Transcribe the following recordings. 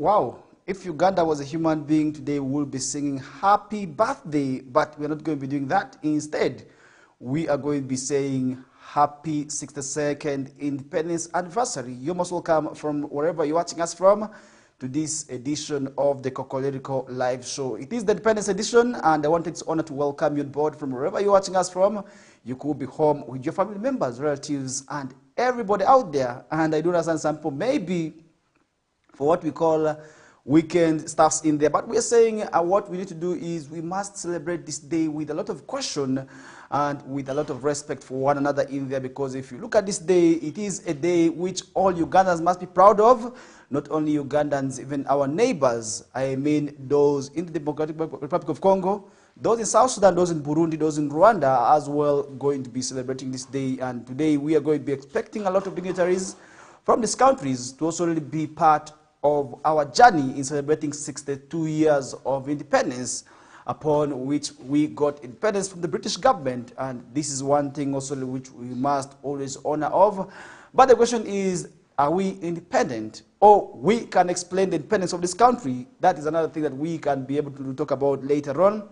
Wow, if Uganda was a human being today, we would be singing happy birthday, but we're not going to be doing that. Instead, we are going to be saying happy 62nd independence anniversary. You're most welcome from wherever you're watching us from to this edition of the KOKOLIRIKO live show. It is the Independence edition, and I want to honor to welcome you on board from wherever you're watching us from. You could be home with your family members, relatives, and everybody out there. And I do understand some people maybe for what we call weekend stuffs in there. But we're saying what we need to do is we must celebrate this day with a lot of caution and with a lot of respect for one another in there, because if you look at this day, it is a day which all Ugandans must be proud of. Not only Ugandans, even our neighbors. I mean those in the Democratic Republic of Congo, those in South Sudan, those in Burundi, those in Rwanda are as well going to be celebrating this day. And today we are going to be expecting a lot of dignitaries from these countries to also really be part of our journey in celebrating 62 years of independence, upon which we got independence from the British government. And this is one thing also which we must always honor of. But the question is, are we independent? Or we can explain the independence of this country? That is another thing that we can be able to talk about later on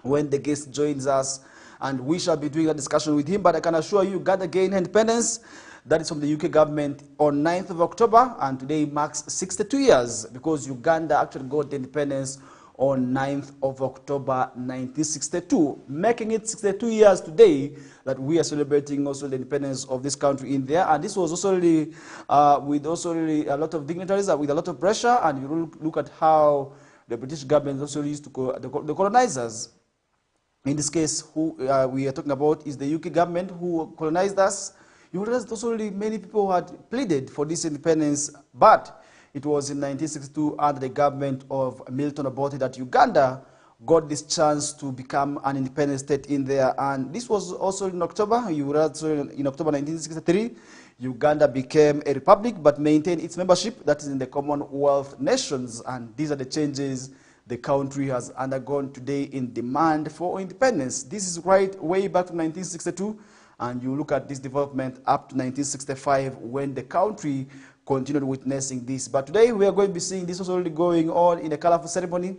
when the guest joins us, and we shall be doing a discussion with him. But I can assure you, Uganda gained independence. That is from the UK government on 9th of October, and today marks 62 years, because Uganda actually got the independence on 9th of October 1962, making it 62 years today that we are celebrating also the independence of this country in there. And this was also really, with also really a lot of dignitaries, with a lot of pressure. And you look at how the British government also used to the colonizers. In this case, who we are talking about is the UK government who colonized us. You realize also really many people had pleaded for this independence, but it was in 1962 under the government of Milton Obote that Uganda got this chance to become an independent state in there. And this was also in October. You realize in October 1963, Uganda became a republic but maintained its membership, that is in the Commonwealth nations. And these are the changes the country has undergone today in demand for independence. This is right way back to 1962. And you look at this development up to 1965 when the country continued witnessing this. But today we are going to be seeing this was already going on in a colorful ceremony,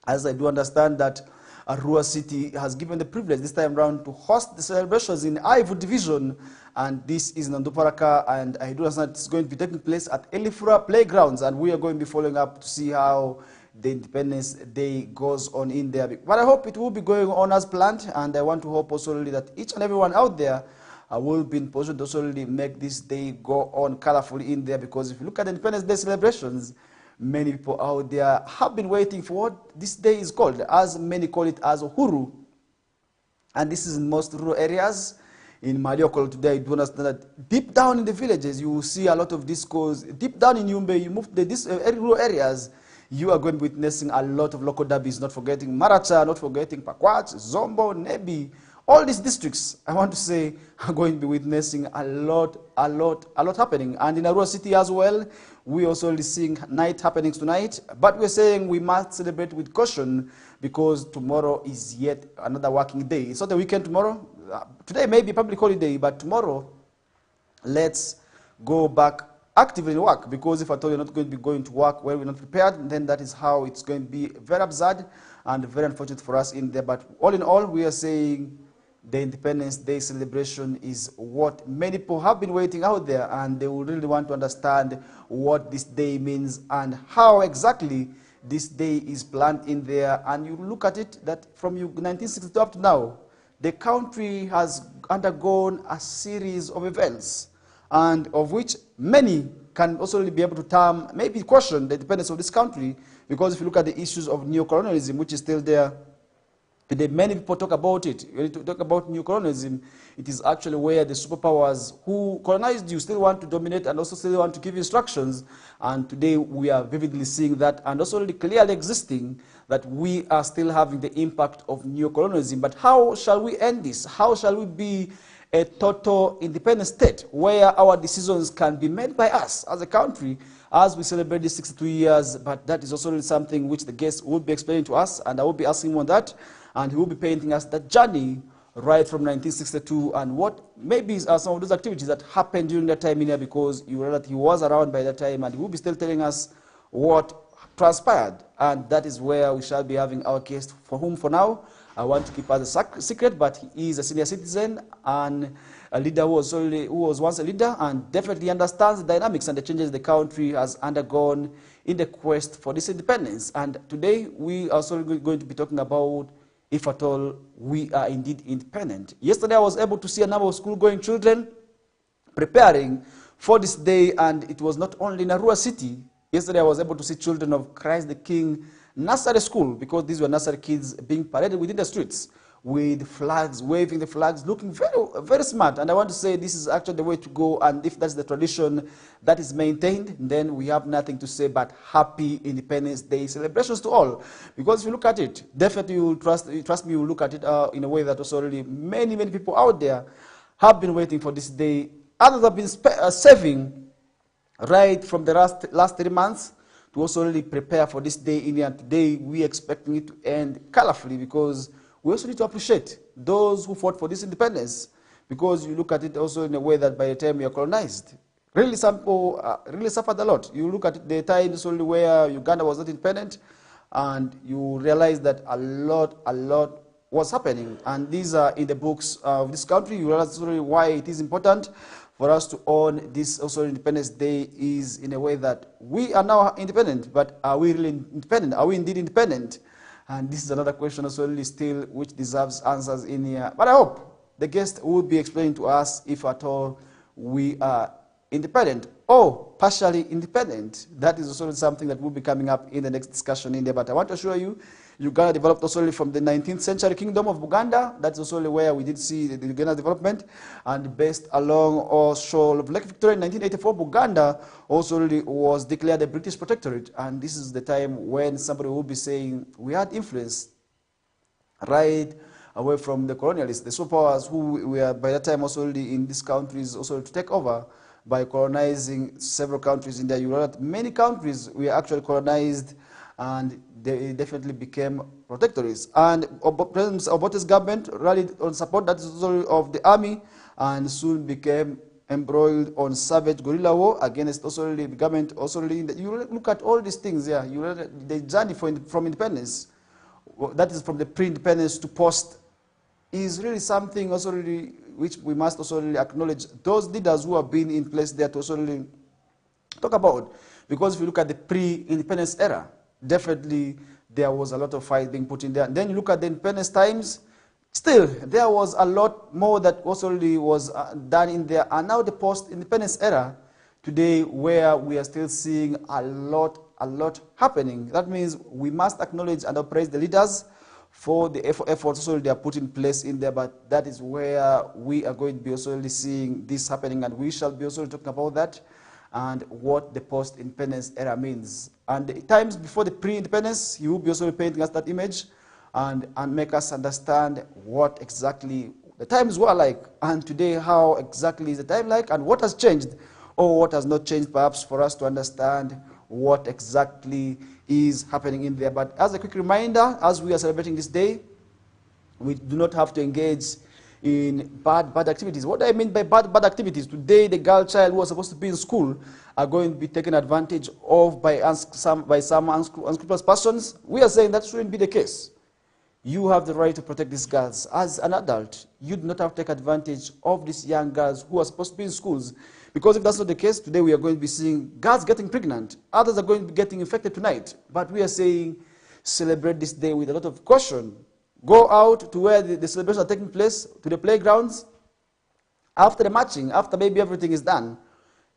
as I do understand that Arua City has given the privilege this time around to host the celebrations in Ivu Division. And this is in Nduparaka, and I do understand it's going to be taking place at Elifura Playgrounds. And we are going to be following up to see how the Independence Day goes on in there. But I hope it will be going on as planned, and I want to hope also really that each and everyone out there will be in position to also really make this day go on colorfully in there, because if you look at the Independence Day celebrations, many people out there have been waiting for what this day is called, as many call it as Uhuru. And this is in most rural areas. In Mariokolo today, I do understand that deep down in the villages, you will see a lot of discos. Deep down in Yumbe, you move to the rural areas, you are going to be witnessing a lot of local derbies, not forgetting Maracha, not forgetting Pakwach, Zombo, Nebi. All these districts, I want to say, are going to be witnessing a lot happening. And in Arua City as well, we also are seeing night happenings tonight. But we're saying we must celebrate with caution, because tomorrow is yet another working day. It's not a weekend tomorrow. Today may be a public holiday, but tomorrow, let's go back actively in work, because if at all you're not going to be going to work when we're not prepared, then that is how it's going to be very absurd and very unfortunate for us in there. But all in all, we are saying the Independence Day celebration is what many people have been waiting out there, and they will really want to understand what this day means and how exactly this day is planned in there. And you look at it that from 1962 up to now, the country has undergone a series of events, and of which many can also be able to term, maybe question the independence of this country, because if you look at the issues of neocolonialism, which is still there today, many people talk about it. When you talk about neocolonialism, it is actually where the superpowers who colonized you still want to dominate and also still want to give instructions. And today we are vividly seeing that, and also really clearly existing that we are still having the impact of neocolonialism. But how shall we end this? How shall we be a total independent state where our decisions can be made by us as a country as we celebrate these 62 years? But that is also something which the guest will be explaining to us, and I will be asking him on that, and he will be painting us that journey right from 1962 and what maybe are some of those activities that happened during that time in here, because you know that he was around by that time, and he will be still telling us what transpired. And that is where we shall be having our guest, for whom for now I want to keep as a secret, but he is a senior citizen and a leader who was once a leader and definitely understands the dynamics and the changes the country has undergone in the quest for this independence. And today we are also going to be talking about if at all we are indeed independent. Yesterday I was able to see a number of school-going children preparing for this day, and it was not only in Arua City. Yesterday I was able to see children of Christ the King nursery school, because these were nursery kids being paraded within the streets with flags, waving the flags, looking very, very smart. And I want to say this is actually the way to go, and if that's the tradition that is maintained, then we have nothing to say but happy Independence Day celebrations to all. Because if you look at it, definitely you will trust me, you will look at it in a way that also already many people out there have been waiting for this day. Others have been saving right from the last 3 months to also really prepare for this day in, and today we are expecting it to end colorfully, because we also need to appreciate those who fought for this independence, because you look at it also in a way that by the time we are colonized, really some people really suffered a lot. You look at the times only where Uganda was not independent, and you realize that a lot was happening, and these are in the books of this country. You realize really why it is important for us to own this also Independence Day, is in a way that we are now independent, but are we really independent? Are we indeed independent? And this is another question also really still which deserves answers in here. But I hope the guest will be explaining to us if at all we are independent or partially independent. That is also something that will be coming up in the next discussion in there. But I want to assure you, Uganda developed also from the 19th century kingdom of Buganda. That's also where we did see the Uganda development. And based along our shore of Lake Victoria in 1984, Buganda also really was declared a British protectorate. And this is the time when somebody will be saying we had influence right away from the colonialists, the superpowers who were by that time also really in these countries also to take over by colonizing several countries in there. You know that many countries were actually colonized, and they definitely became protectorates. And President Obote's government rallied on support that is also of the army, and soon became embroiled on savage guerrilla war against also the government. Also, you look at all these things here. You know, the journey from independence, that is from the pre-independence to post, is really something also really which we must also really acknowledge those leaders who have been in place there to also really talk about. Because if you look at the pre-independence era, definitely there was a lot of fight being put in there. And then you look at the independence times, still there was a lot more that also really was done in there. And now the post-independence era, today, where we are still seeing a lot happening. That means we must acknowledge and praise the leaders for the efforts also they are put in place in there. But that is where we are going to be also really seeing this happening, and we shall be also talking about that and what the post-independence era means. And the times before the pre-independence, he will be also painting us that image and make us understand what exactly the times were like, and today how exactly is the time like, and what has changed or what has not changed, perhaps for us to understand what exactly is happening in there. But as a quick reminder, as we are celebrating this day, we do not have to engage in bad activities. What do I mean by bad activities? Today, the girl child who was supposed to be in school are going to be taken advantage of by some unscrupulous persons. We are saying that shouldn't be the case. You have the right to protect these girls. As an adult, you do not have to take advantage of these young girls who are supposed to be in schools. Because if that's not the case, today we are going to be seeing girls getting pregnant. Others are going to be getting infected tonight. But we are saying celebrate this day with a lot of caution. Go out to where the celebrations are taking place, to the playgrounds. After the marching, after maybe everything is done,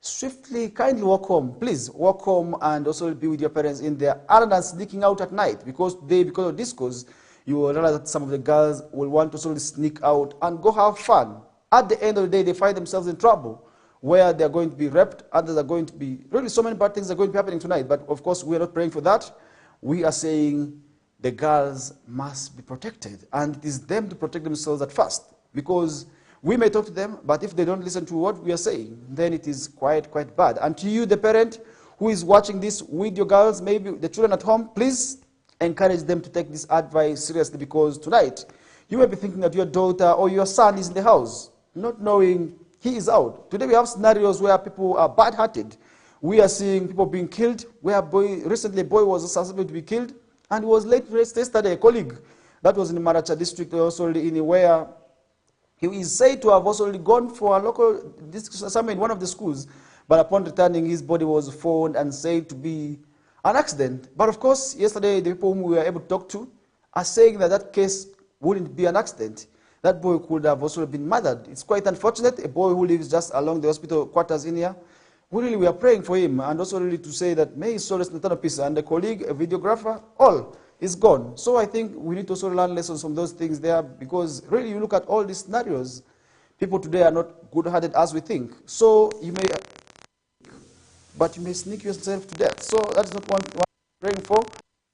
swiftly, kindly walk home. Please walk home and also be with your parents in there, other than sneaking out at night. Because today, because of discos, you will realize that some of the girls will want to sort of sneak out and go have fun. At the end of the day, they find themselves in trouble, where they're going to be raped, others are going to be, really so many bad things are going to be happening tonight. But of course, we are not praying for that. We are saying the girls must be protected, and it is them to protect themselves at first. Because we may talk to them, but if they don't listen to what we are saying, then it is quite bad. And to you, the parent who is watching this with your girls, maybe the children at home, please encourage them to take this advice seriously, because tonight you may be thinking that your daughter or your son is in the house, not knowing he is out. Today we have scenarios where people are bad-hearted, We are seeing people being killed. Recently a boy was suspected to be killed, and he was late yesterday, a colleague that was in the Maracha district, also in where he is said to have also gone for a local assignment in one of the schools, but upon returning, his body was found and said to be an accident. But of course, yesterday, the people whom we were able to talk to are saying that that case wouldn't be an accident. That boy could have also been murdered. It's quite unfortunate, a boy who lives just along the hospital quarters in here. We are praying for him, and also really to say that may his soul rest in eternal peace, and the colleague, a videographer, all is gone. So I think we need to also learn lessons from those things there, because really you look at all these scenarios, people today are not good-hearted as we think. So you may, but you may sneak yourself to death. So that's not what we're praying for,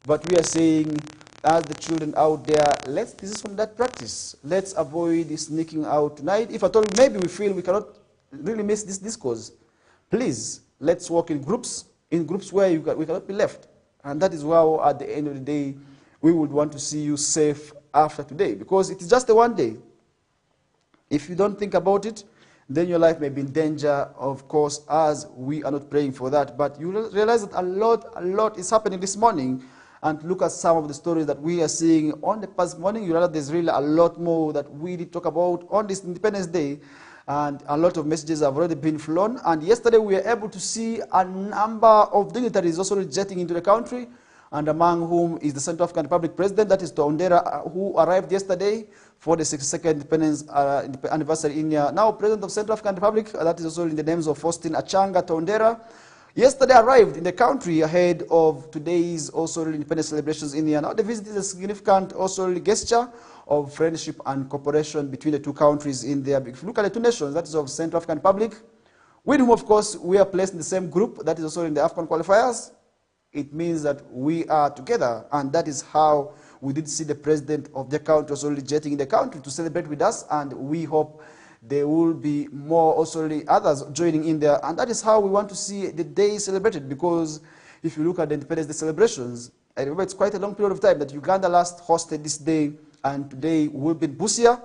but we are saying, as the children out there, this is from that practice. Let's avoid sneaking out tonight. If at all, maybe we feel we cannot really miss this discourse, please, let's walk in groups where we cannot be left. And that is why, at the end of the day, we would want to see you safe after today, because it is just a one day. If you don't think about it, then your life may be in danger, of course, as we are not praying for that. But you realize that a lot is happening this morning. And look at some of the stories that we are seeing on the past morning. You realize there's really a lot more that we did talk about on this Independence Day. And a lot of messages have already been flown. And yesterday we were able to see a number of dignitaries also jetting into the country, and among whom is the Central African Republic President, that is Tondera, who arrived yesterday for the 62nd independence anniversary in here. Now, President of Central African Republic, that is also in the names of Faustin Achanga Tondera, yesterday arrived in the country ahead of today's also independence celebrations in here. Now, the visit is a significant also gesture of friendship and cooperation between the two countries in there. If you look at the two nations, that is of Central African Republic, with whom, of course, we are placed in the same group, that is also in the AFCON qualifiers, it means that we are together, and that is how we did see the president of the country also jetting in the country to celebrate with us, and we hope there will be more also others joining in there, and that is how we want to see the day celebrated, because if you look at the Independence Day celebrations, I remember it's quite a long period of time that Uganda last hosted this day, and today we'll be in Busia,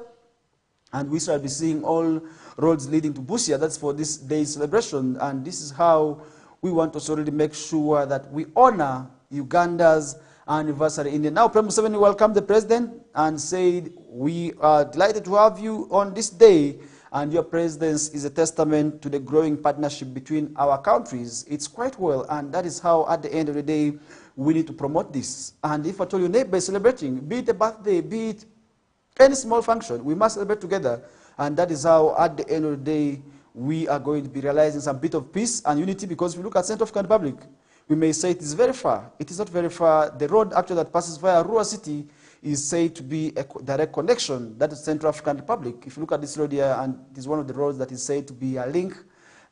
and we shall be seeing all roads leading to Busia. That's for this day's celebration, and this is how we want to already make sure that we honor Uganda's anniversary in the now. Prime Minister welcomed the president and said, we are delighted to have you on this day, and your presence is a testament to the growing partnership between our countries. It's quite well, and that is how, at the end of the day, we need to promote this. And if at all your neighbor is celebrating, be it a birthday, be it any small function, we must celebrate together. And that is how, at the end of the day, we are going to be realizing some bit of peace and unity, because if you look at Central African Republic, we may say it is very far. It is not very far. The road actually that passes via Rua City is said to be a direct connection. That is Central African Republic. If you look at this road here, and it is one of the roads that is said to be a link,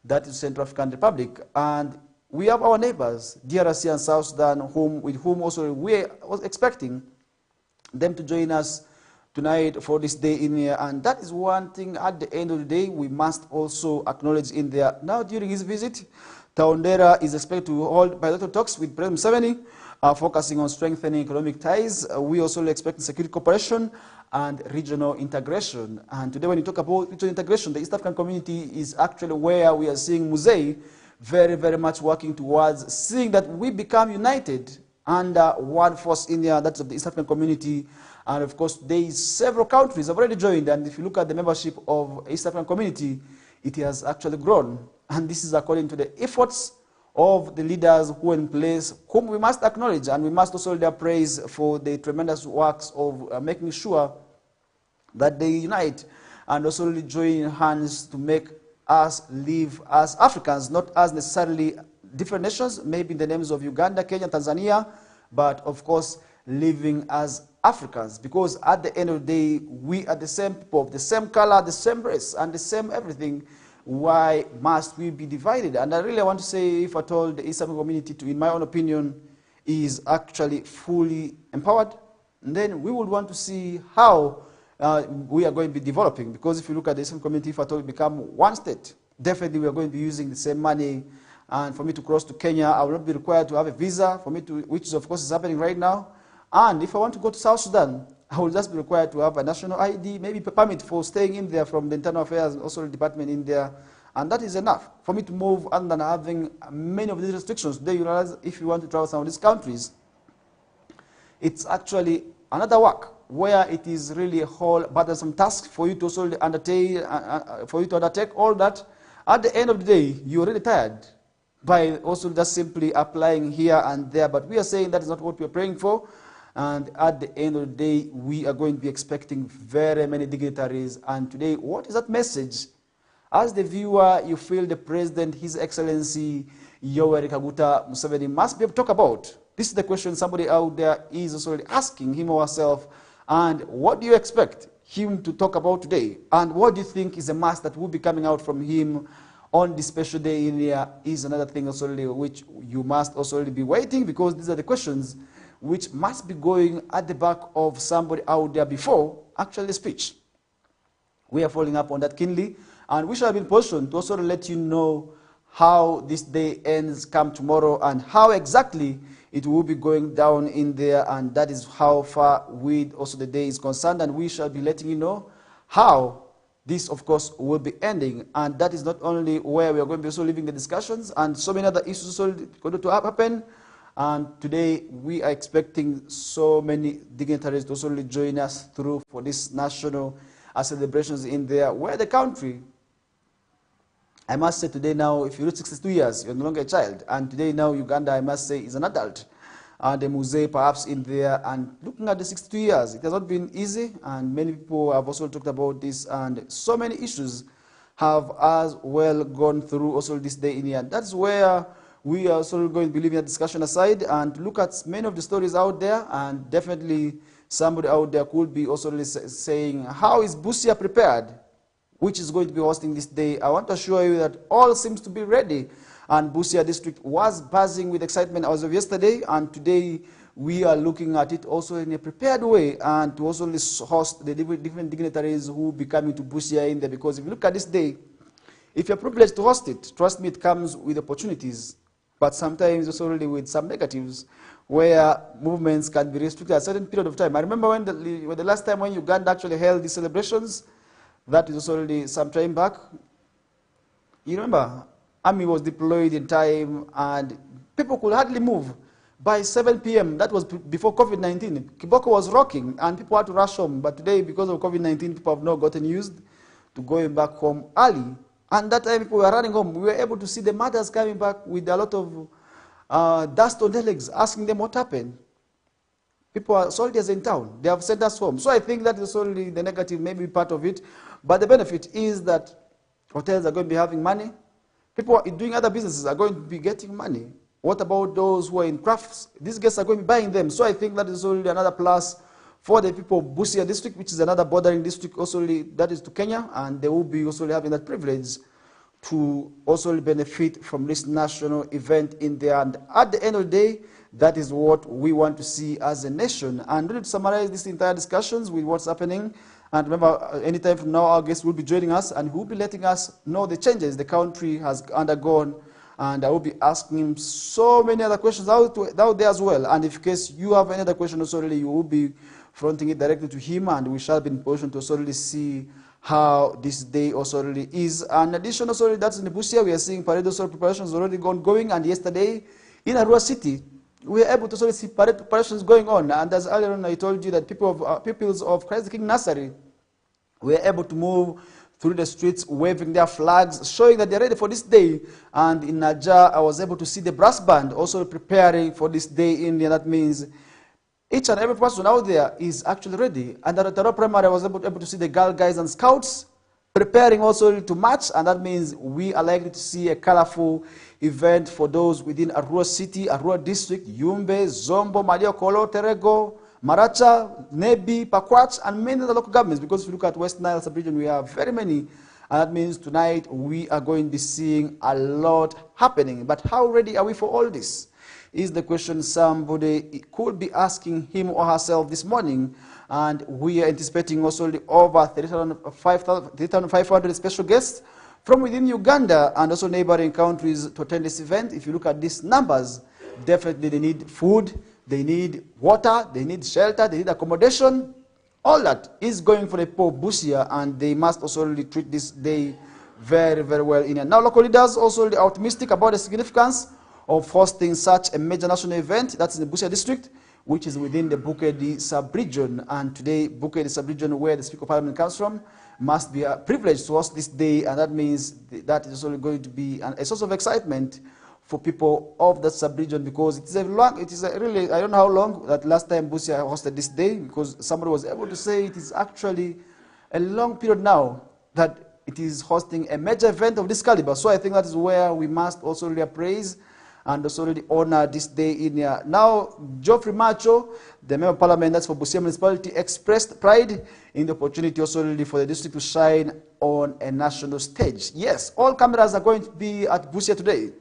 that is Central African Republic. And we have our neighbors, DRC and South Sudan, with whom also we was expecting them to join us tonight for this day in here. And that is one thing, at the end of the day, we must also acknowledge in there. Now, during his visit, Tondera is expected to hold bilateral talks with President Museveni, focusing on strengthening economic ties. We also expect security cooperation and regional integration. And today, when you talk about regional integration, the East African community is actually where we are seeing Musei very, very much working towards seeing that we become united under one force in here, that's of the East African community. And of course, there is several countries have already joined. And if you look at the membership of East African community, it has actually grown. And this is according to the efforts of the leaders who are in place, whom we must acknowledge, and we must also their praise for the tremendous works of making sure that they unite and also really join hands to make us live as Africans, not as necessarily different nations, maybe in the names of Uganda, Kenya, Tanzania, but of course living as Africans, because at the end of the day, we are the same people, the same color, the same race, and the same everything. Why must we be divided? And I really want to say, if at all, the East African community, in my own opinion, is actually fully empowered, then we would want to see how we are going to be developing. Because if you look at the East African community, if at all we become one state, definitely we are going to be using the same money. And for me to cross to Kenya, I will not be required to have a visa, for me to, which is of course is happening right now. And if I want to go to South Sudan, I will just be required to have a national ID, maybe a permit for staying in there from the Internal Affairs, also the department in there. And that is enough for me to move other than having many of these restrictions. Today, you realize if you want to travel some of these countries, it's actually another work where it is really a whole burdensome task for you to also undertake all that. At the end of the day, you're really tired by also just simply applying here and there. But we are saying that is not what we are praying for. And at the end of the day, we are going to be expecting very many dignitaries. And today, what is that message? As the viewer, you feel the President, His Excellency Yoweri Kaguta Museveni must be able to talk about. This is the question somebody out there is also asking him or herself. And what do you expect him to talk about today? And what do you think is a must that will be coming out from him on this special day in here is another thing also which you must also be waiting, because these are the questions which must be going at the back of somebody out there before actually the speech. We are following up on that keenly, and we shall be in position to also let you know how this day ends come tomorrow and how exactly it will be going down in there, and that is how far with also the day is concerned, and we shall be letting you know how this, of course, will be ending. And that is not only where we are going to be also leaving the discussions, and so many other issues also going to happen. And today we are expecting so many dignitaries to also join us through for this national celebrations in there, where the country, I must say today now, if you reach 62 years, you're no longer a child. And today now, Uganda, I must say, is an adult. And the Musée perhaps in there. And looking at the 62 years, it has not been easy. And many people have also talked about this. And so many issues have as well gone through also this day in here. That's where we are also going to be leaving a discussion aside and look at many of the stories out there. And definitely somebody out there could be also saying, how is Busia prepared, which is going to be hosting this day? I want to assure you that all seems to be ready. And Busia district was buzzing with excitement as of yesterday. And today we are looking at it also in a prepared way, and to also host the different dignitaries who will be coming to Busia in there. Because if you look at this day, if you're privileged to host it, trust me, it comes with opportunities. But sometimes also really with some negatives, where movements can be restricted at a certain period of time. I remember when the last time when Uganda actually held these celebrations, that is also already some time back. You remember, army was deployed in time and people could hardly move. By 7 p.m., that was before COVID-19, Kiboko was rocking and people had to rush home. But today, because of COVID-19, people have now gotten used to going back home early. And that time people were running home. We were able to see the mothers coming back with a lot of dust on their legs, asking them what happened. People are soldiers in town. They have sent us home. So I think that is only the negative, maybe part of it. But the benefit is that hotels are going to be having money. People doing other businesses are going to be getting money. What about those who are in crafts? These guests are going to be buying them. So I think that is only another plus for the people of Busia district, which is another bordering district, also that is to Kenya, and they will be also having that privilege to also benefit from this national event in there. And at the end of the day, that is what we want to see as a nation. And really to summarize this entire discussions with what's happening, and remember, anytime from now, our guests will be joining us and who will be letting us know the changes the country has undergone. And I will be asking him so many other questions out there as well. And if in case you have any other questions, also really you will be fronting it directly to him, and we shall be in position to also really see how this day also really is. And additional, also that's in the Busia, we are seeing parade also preparations already going. And yesterday in Arua City, we were able to sort of see parade preparations going on. And as earlier on I told you that pupils of Christ the King Nursery were able to move through the streets waving their flags, showing that they're ready for this day. And in Naja, I was able to see the brass band also preparing for this day in there. That means each and every person out there is actually ready. And at Taro Primary, I was able to see the girl guides and scouts preparing also to march. And that means we are likely to see a colorful event for those within Arua City, Arua District, Yumbe, Zombo, Maliokolo, Terego, Maracha, Nebi, Pakwach, and many other local governments. Because if you look at West Nile sub-region, we have very many. And that means tonight we are going to be seeing a lot happening. But how ready are we for all this? Is the question somebody could be asking him or herself this morning. And we are anticipating also over 3,500 special guests from within Uganda and also neighboring countries to attend this event. If you look at these numbers, definitely they need food, they need water, they need shelter, they need accommodation. All that is going for the poor Busia, and they must also really treat this day very, very well in here. Now, local leaders also are optimistic about the significance of hosting such a major national event. That's in the Busia district, which is within the Bukedi sub-region. And today, Bukedi sub-region, where the Speaker of Parliament comes from, must be privileged to host this day, and that means that is also going to be a source of excitement for people of that sub-region, because it is really, I don't know how long that last time Busia hosted this day, because somebody was able to say it is actually a long period now that it is hosting a major event of this caliber. So I think that is where we must also really praise and also really honor this day in here. Now, Geoffrey Macho, the Member of Parliament that's for Busia Municipality, expressed pride in the opportunity also really for the district to shine on a national stage. Yes, all cameras are going to be at Busia today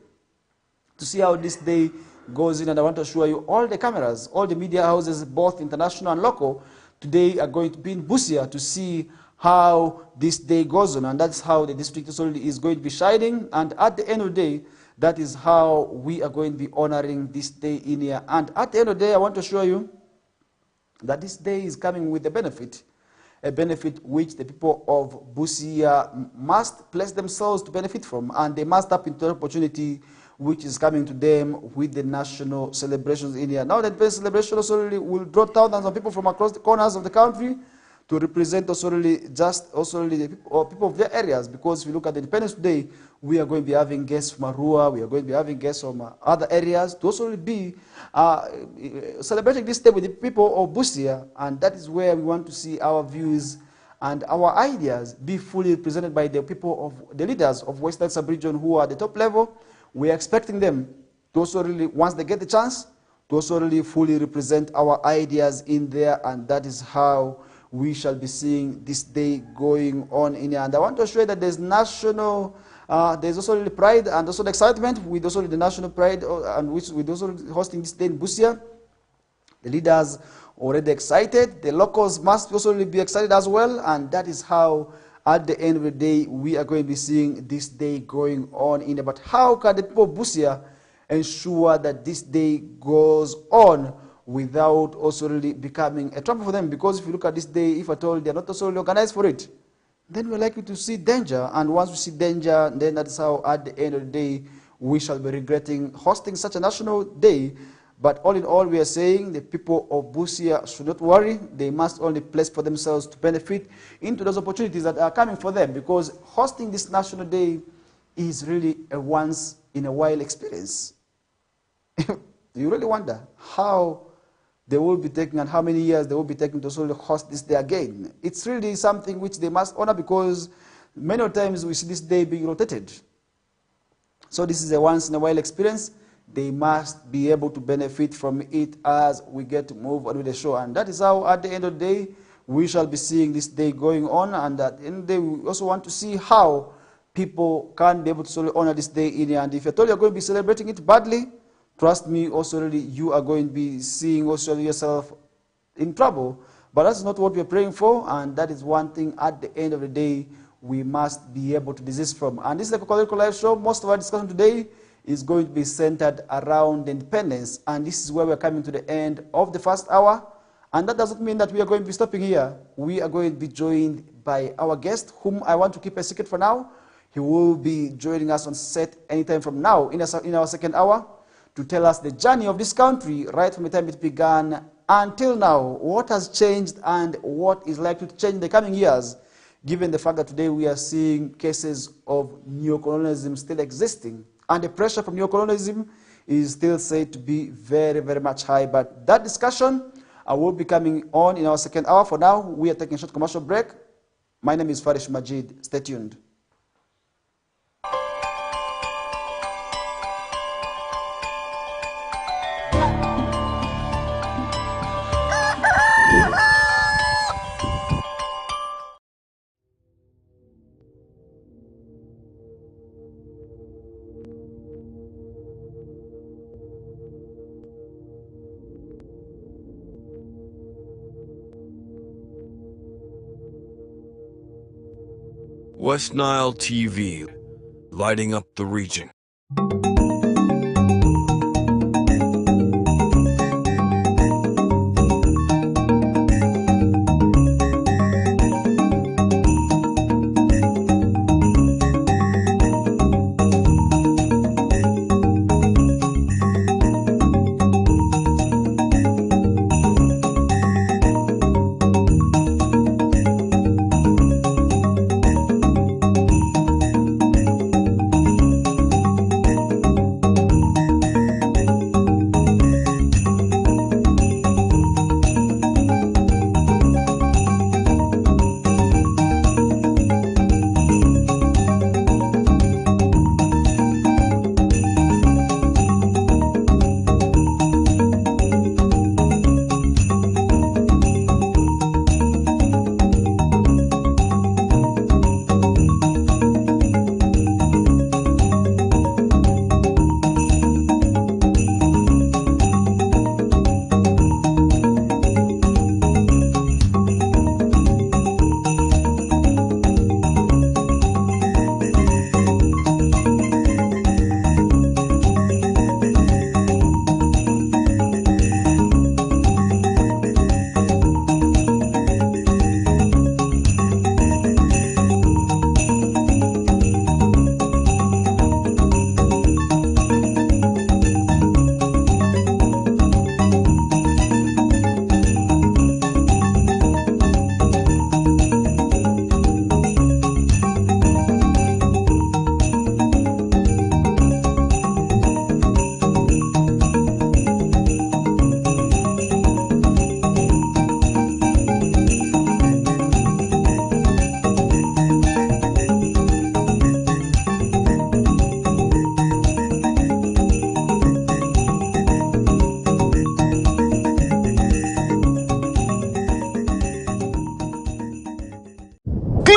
to see how this day goes in, and I want to assure you all the cameras, all the media houses, both international and local, today are going to be in Busia to see how this day goes on, and that's how the district is going to be shining. And at the end of the day, that is how we are going to be honoring this day in here. And at the end of the day, I want to assure you that this day is coming with a benefit which the people of Busia must place themselves to benefit from, and they must tap into the opportunity which is coming to them with the national celebrations in here. Now, the celebration also really will draw thousands of people from across the corners of the country to represent also really the people of their areas, because if you look at the Independence Day, we are going to be having guests from Arua, we are going to be having guests from other areas to also really be celebrating this day with the people of Busia, and that is where we want to see our views and our ideas be fully represented by the people of the leaders of Western Sub-region who are at the top level. We are expecting them to also really, once they get the chance, to also really fully represent our ideas in there, and that is how we shall be seeing this day going on in here. And I want to assure you that there's also really pride and also the excitement with also the national pride, and which with also hosting this day in Busia. The leaders already excited. The locals must also really be excited as well, and that is how at the end of the day, we are going to be seeing this day going on in there. But how can the people of Busia ensure that this day goes on without also really becoming a trouble for them? Because if you look at this day, if at all they are not also really organized for it, then we're likely to see danger. And once we see danger, then that is how at the end of the day, we shall be regretting hosting such a national day. But all in all, we are saying the people of Busia should not worry. They must only place for themselves to benefit into those opportunities that are coming for them, because hosting this national day is really a once-in-a-while experience. You really wonder how they will be taking and how many years they will be taking to sort of host this day again. It's really something which they must honor, because many times we see this day being rotated. So this is a once-in-a-while experience. They must be able to benefit from it as we get to move on with the show. And that is how, at the end of the day, we shall be seeing this day going on. And at the end of the day, we also want to see how people can be able to sort of honor this day in here. And if you're told you're going to be celebrating it badly, trust me, also really, you are going to be seeing also yourself in trouble. But that's not what we're praying for, and that is one thing at the end of the day we must be able to desist from. And this is the KOKOLIRIKO Live Show. Most of our discussion today is going to be centered around independence, and this is where we're coming to the end of the first hour. And that doesn't mean that we are going to be stopping here. We are going to be joined by our guest, whom I want to keep a secret for now. He will be joining us on set anytime from now in our second hour, to tell us the journey of this country right from the time it began until now, what has changed and what is likely to change in the coming years, given the fact that today we are seeing cases of neocolonialism still existing, and the pressure from neocolonialism is still said to be very, very much high. But that discussion will be coming on in our second hour. For now, we are taking a short commercial break. My name is Farish Majid. Stay tuned. West Nile TV, lighting up the region.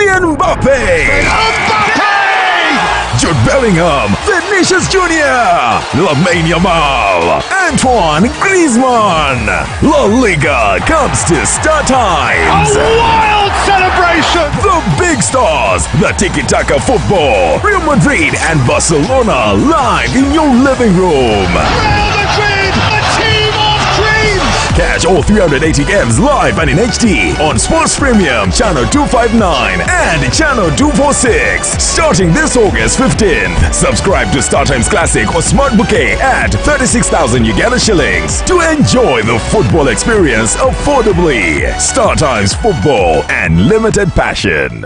Kylian Mbappe! Jude Bellingham, Vinicius Jr., Lamine Yamal, Antoine Griezmann. La Liga comes to Star Times. A wild celebration! The big stars, the tiki-taka football, Real Madrid and Barcelona live in your living room. Real Madrid, a team of dreams! Catch all 380 games live and in HD on Sports Premium Channel 259 and Channel 246 starting this August 15th. Subscribe to StarTimes Classic or Smart Bouquet at 36,000 Uganda shillings to enjoy the football experience affordably. StarTimes Football and Limited Passion.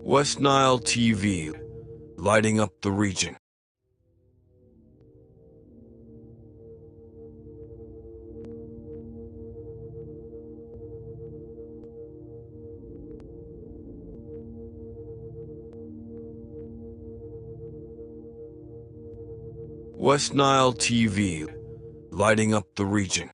West Nile TV, lighting up the region. West Nile TV, lighting up the region.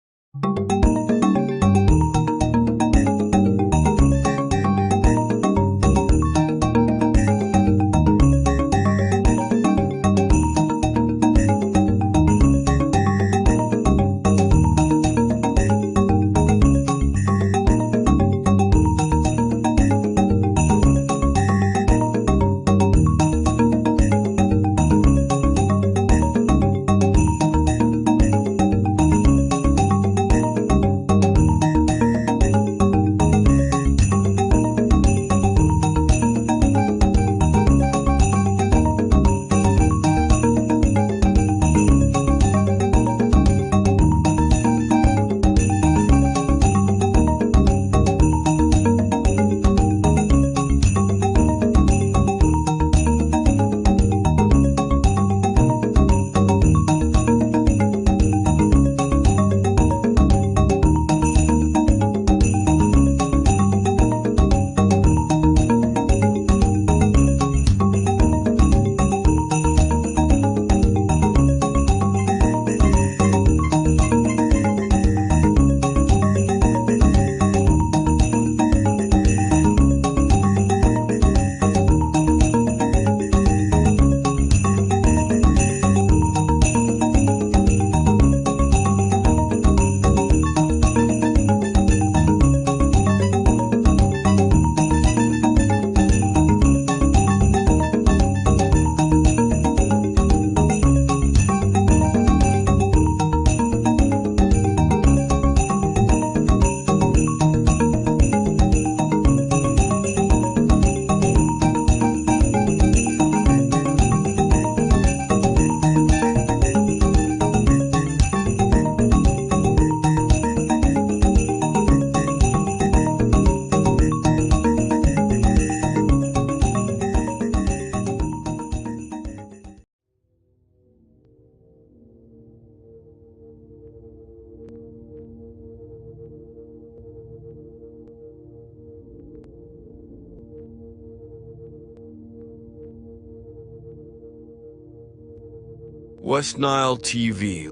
West Nile TV,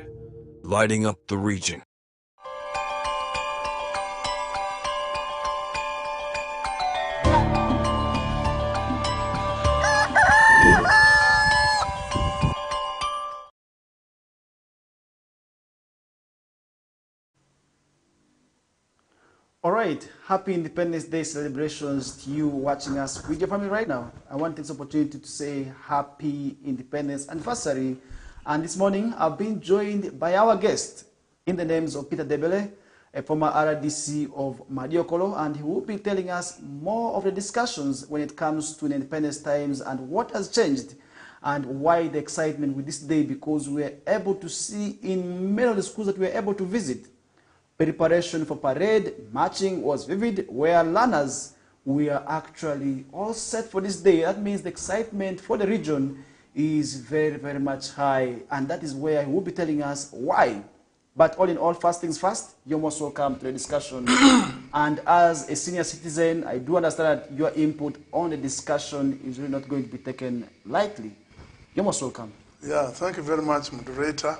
lighting up the region. All right, happy Independence Day celebrations to you watching us with your family right now. I want to take this opportunity to say happy Independence anniversary. And this morning, I've been joined by our guest in the names of Peter Debele, a former RDC of Madiokolo, and he will be telling us more of the discussions when it comes to the Independence times and what has changed and why the excitement with this day, because we are able to see in many of the schools that we are able to visit, preparation for parade, marching was vivid, where learners were actually all set for this day. That means the excitement for the region is very, very much high, and that is where he will be telling us why. But all in all, first things first, you're most welcome to the discussion. And as a senior citizen, I do understand that your input on the discussion is really not going to be taken lightly. You're most welcome. Yeah, thank you very much, moderator.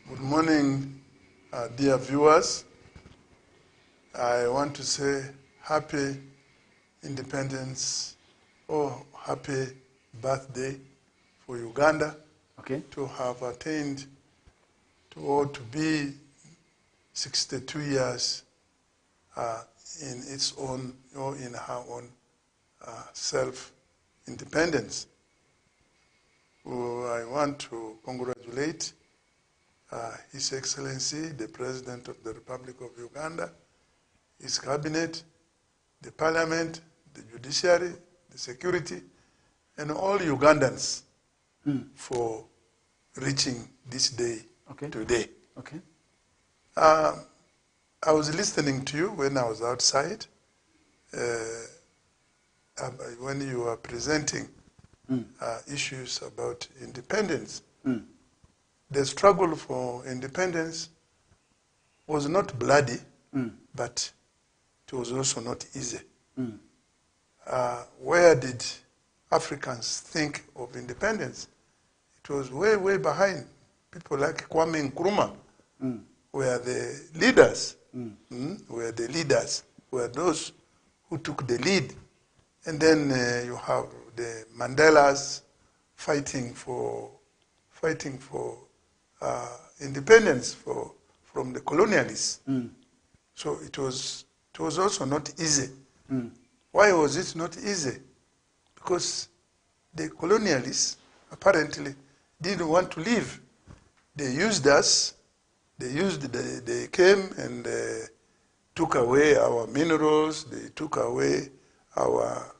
Good morning, dear viewers. I want to say happy independence or happy birthday for Uganda. Okay. To have attained to be 62 years in its own or in her own self-independence. I want to congratulate His Excellency, the President of the Republic of Uganda, his cabinet, the parliament, the judiciary, the security, and all Ugandans for reaching this day today. Okay. I was listening to you when I was outside, when you were presenting issues about independence. The struggle for independence was not bloody, but it was also not easy. Where did Africans think of independence? It was way, way behind. People like Kwame Nkrumah were the leaders, were those who took the lead. And then you have the Mandelas fighting for independence from the colonialists. So it was also not easy. Why was it not easy? Because the colonialists apparently didn't want to leave. They used us. They came and took away our minerals. They took away our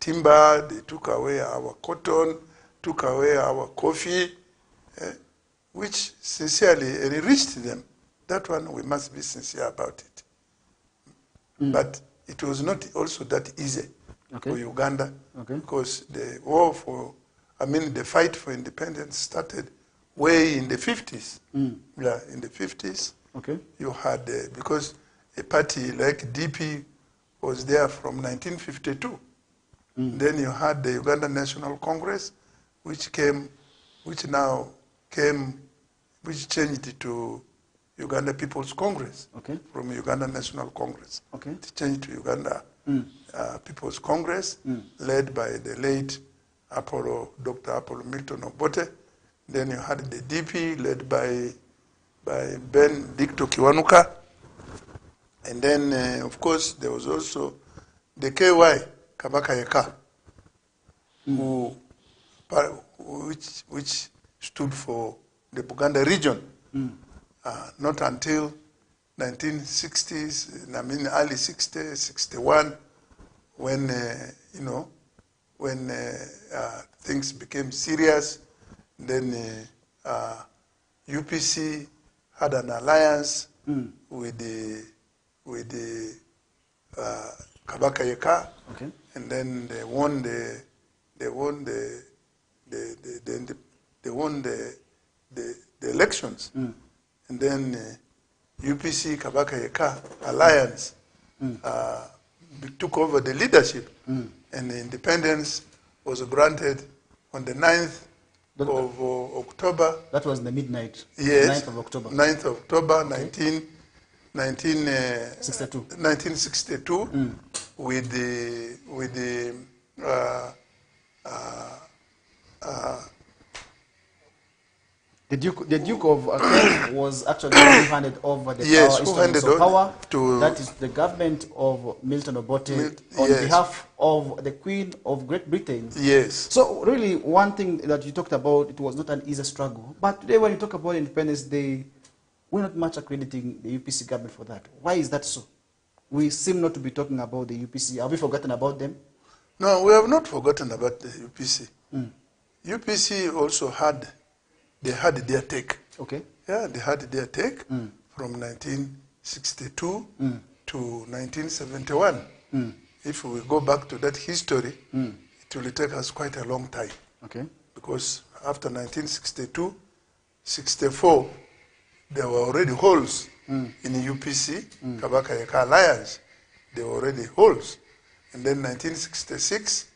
timber. They took away our cotton. Took away our coffee, which sincerely enriched them. That one, we must be sincere about it. But it was not also that easy for Uganda, because the the fight for independence started way in the 50s. Yeah, in the 50s, you had, because a party like DP was there from 1952. Then you had the Uganda National Congress, which changed to Uganda People's Congress, from Uganda National Congress. It changed to Uganda People's Congress, led by the late Dr. Apollo Milton Obote. Then you had the DP, led by Ben Dicto Kiwanuka. And then, of course, there was also the KY, Kabaka Yeka, which stood for the Buganda region. Not until 1960s, early 60s, 61, when things became serious. Then UPC had an alliance with the Kabaka Yeka, and then they won the elections. And then UPC Kabaka Yeka alliance took over the leadership, and the independence was granted on the 9th of October. That was in the midnight. Yes. 9th of October. 9th of October, Okay. 1962, with the The Duke of Kent was actually the one who handed over the yes, power, who handed of power. to That is the government of Milton Obote on yes. behalf of the Queen of Great Britain. yes. So really, one thing that you talked about, it was not an easy struggle. But today when you talk about Independence Day, we're not much accrediting the UPC government for that. Why is that so? We seem not to be talking about the UPC. Have we forgotten about them? No, we have not forgotten about the UPC. UPC also had their take. Okay. Yeah, they had their take from 1962 to 1971. If we go back to that history, it will take us quite a long time. Okay. Because after 1962, 64, there were already holes in the UPC, Kabaka Yeka Alliance. There were already holes. And then 1966,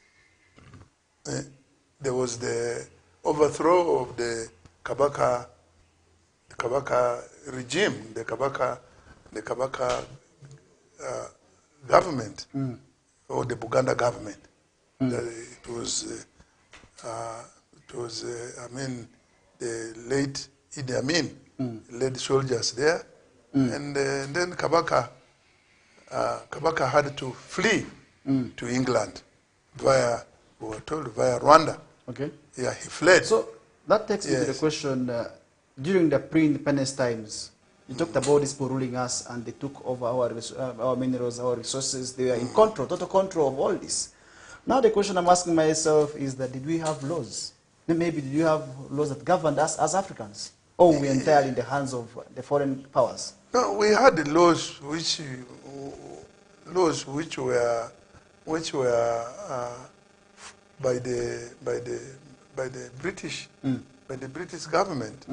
there was the overthrow of the Kabaka regime, the Kabaka government, or the Buganda government. It was I mean, the late Idi Amin led soldiers there, and then Kabaka had to flee to England via, we were told, via Rwanda. Okay. Yeah, he fled. So that takes me to the question, during the pre-independence times, you talked about these people ruling us and they took over our minerals, our resources. They were in control, total control of all this. Now the question I'm asking myself is that did we have laws? Maybe did you have laws that governed us as Africans? Or were we entirely in the hands of the foreign powers? No, we had the laws which were by the British government.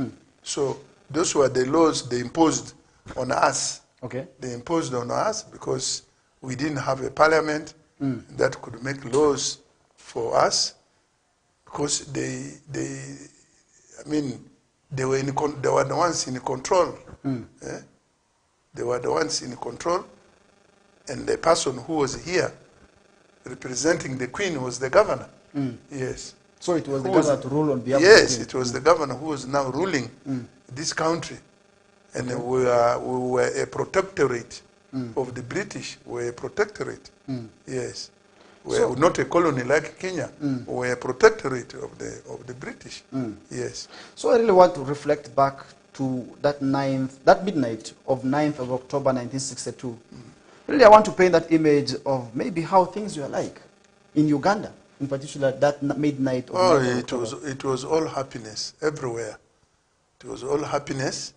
So those were the laws they imposed on us. Okay. They imposed on us because we didn't have a parliament that could make laws for us, because they were the ones in control. They were the ones in control, and the person who was here representing the Queen was the governor. Yes. So it was the governor to rule on behalf of the Yes, Queen. it was the governor who was now ruling this country. And we were a protectorate of the British. We were a protectorate. Yes. We were not a colony like Kenya. We were a protectorate of the British. Yes. So I really want to reflect back to that midnight of 9th of October 1962. Really, I want to paint that image of maybe how things were like in Uganda, in particular that midnight of 9th of October. It was all happiness everywhere. It was all happiness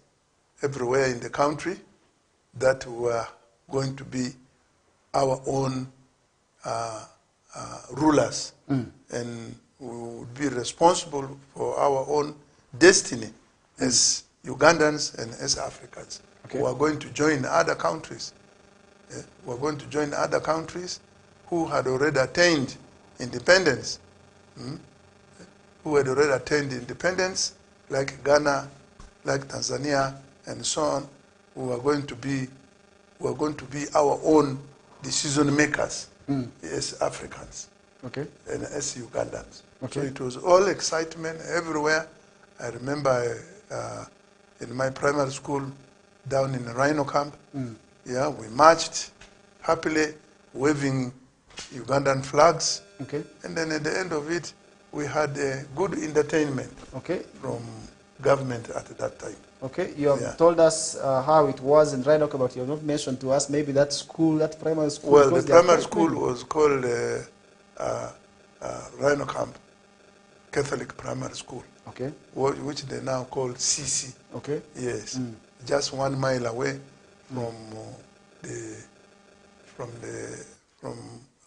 everywhere in the country that we were going to be our own rulers, and we would be responsible for our own destiny as Ugandans and as Africans. Okay. We are going to join other countries. We are going to join other countries who had already attained independence, like Ghana, like Tanzania, and so on. We are going to be our own decision makers as Africans, Okay. and as Ugandans. Okay. So it was all excitement everywhere. I remember in my primary school down in the Rhino camp, yeah, we marched happily, waving Ugandan flags. Okay. And then at the end of it, we had a good entertainment Okay. from government at that time. Okay. You have told us how it was in Rhino, but you have not mentioned to us maybe that school, that primary school. Well, the because they are primary quite school big. was called Rhino Camp Catholic Primary School, Okay. which they now call CC. Okay. Yes, just 1 mile away from from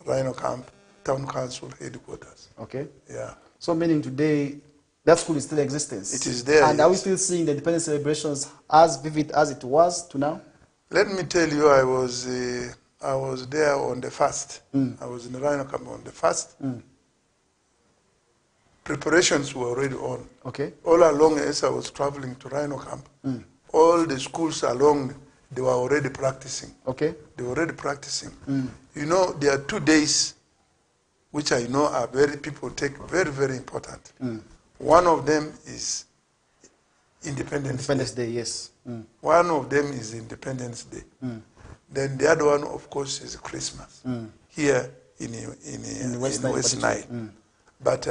Rhino Camp Town Council headquarters. Okay. Yeah, So meaning today, that school is still in existence. it is there. And are we yes. still seeing the independence celebrations as vivid as it was to now? Let me tell you, I was there on the 1st. I was in the Rhino Camp on the 1st. preparations were already on. Okay. All along as I was traveling to Rhino Camp, all the schools along, they were already practicing. Okay. They were already practicing. You know, there are 2 days which I know are people take very, very important. One of them is Independence Day, yes. One of them is Independence Day. Then the other one, of course, is Christmas here in West Nile. But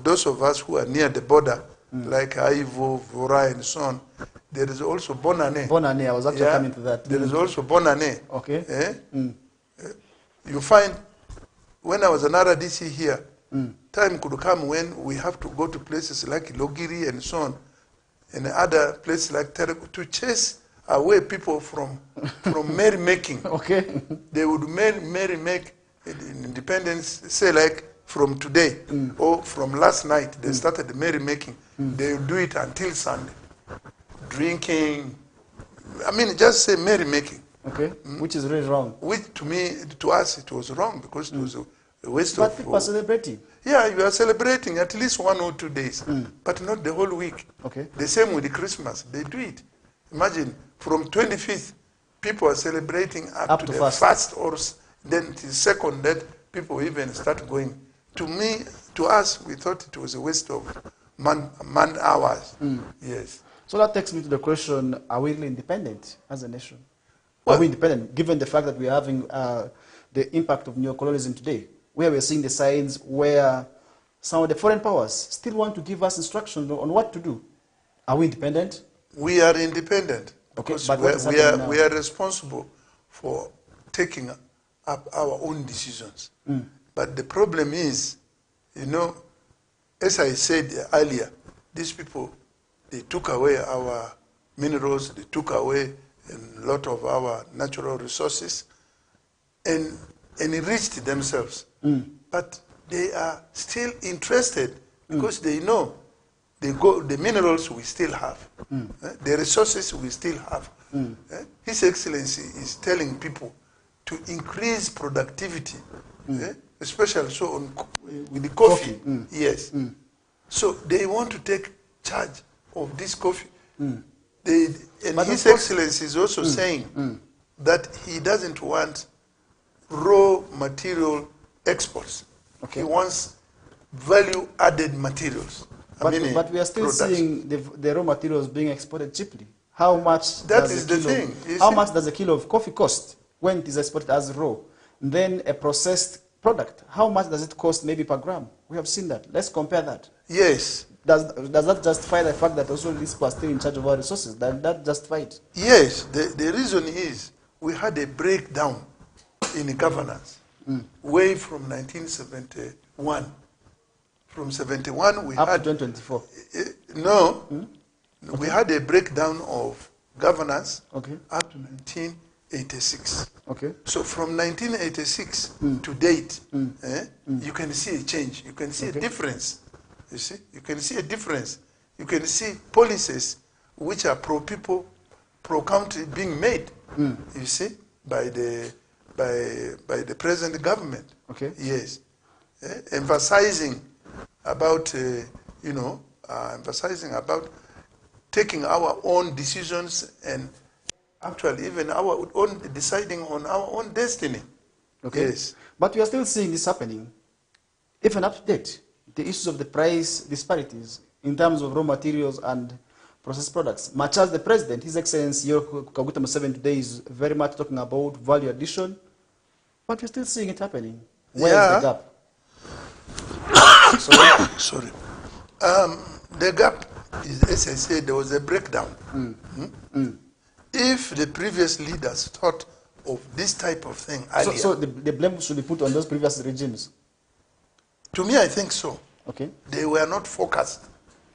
those of us who are near the border, like Aivo, Vora, and so on, there is also Bonane. Bonane, I was actually coming to that. There is also Bonane. Okay. You find, when I was an RDC here, time could come when we have to go to places like Logiri and so on, and other places like Tereko to chase away people from merrymaking. Okay. They would merry-make independence, say like from today or from last night, they started the merrymaking. They would do it until Sunday. Drinking, I mean, just say merrymaking. Okay, which is really wrong. Which to us, it was wrong because it was a waste But of... people are celebrating. Yeah, you are celebrating at least 1 or 2 days, but not the whole week. Okay. The same with the Christmas. They do it. Imagine, from 25th, people are celebrating up to the first, or then the second that people even start going. To us, we thought it was a waste of man hours. Yes. So that takes me to the question, are we really independent as a nation? Well, are we independent, given the fact that we are having the impact of neocolonialism today, where we're seeing the signs where some of the foreign powers still want to give us instructions on what to do? Are we independent? We are independent. Okay, because but we are responsible for taking up our own decisions. But the problem is, you know, as I said earlier, these people, they took away our minerals, they took away a lot of our natural resources and enriched themselves. But they are still interested because they know the minerals we still have, the resources we still have. His Excellency is telling people to increase productivity, especially so with the coffee. Yes. So they want to take charge of this coffee. And His Excellency is also saying that he doesn't want raw material exports. Okay. He wants value-added materials. But we are still seeing the raw materials being exported cheaply. How much? That is the thing. How much does a kilo of coffee cost when it is exported as raw? And then a processed product, how much does it cost maybe per gram? We have seen that. Let's compare that. Yes. Does that justify the fact that also these people are still in charge of our resources? Does that justify it? Yes. The reason is we had a breakdown in governance way from 1971. From 71 we up had... to 2024. We had a breakdown of governance up to 1986. Okay. So from 1986 to date, you can see a change. You can see a difference. You see? You can see a difference. You can see policies which are pro-people, pro-country being made, you see, by the present government. Okay. Yes. Emphasizing about, emphasizing about taking our own decisions and actually even our own deciding on our own destiny. Okay. Yes. But we are still seeing this happening. Even up to date, the issues of the price disparities in terms of raw materials and processed products. Much as the president, His Excellency Kaguta Museveni today is very much talking about value addition, but we're still seeing it happening. Where is the gap? Sorry. The gap is, as I said, there was a breakdown. If the previous leaders thought of this type of thing earlier... So the blame should be put on those previous regimes? To me, I think so. Okay. They were not focused.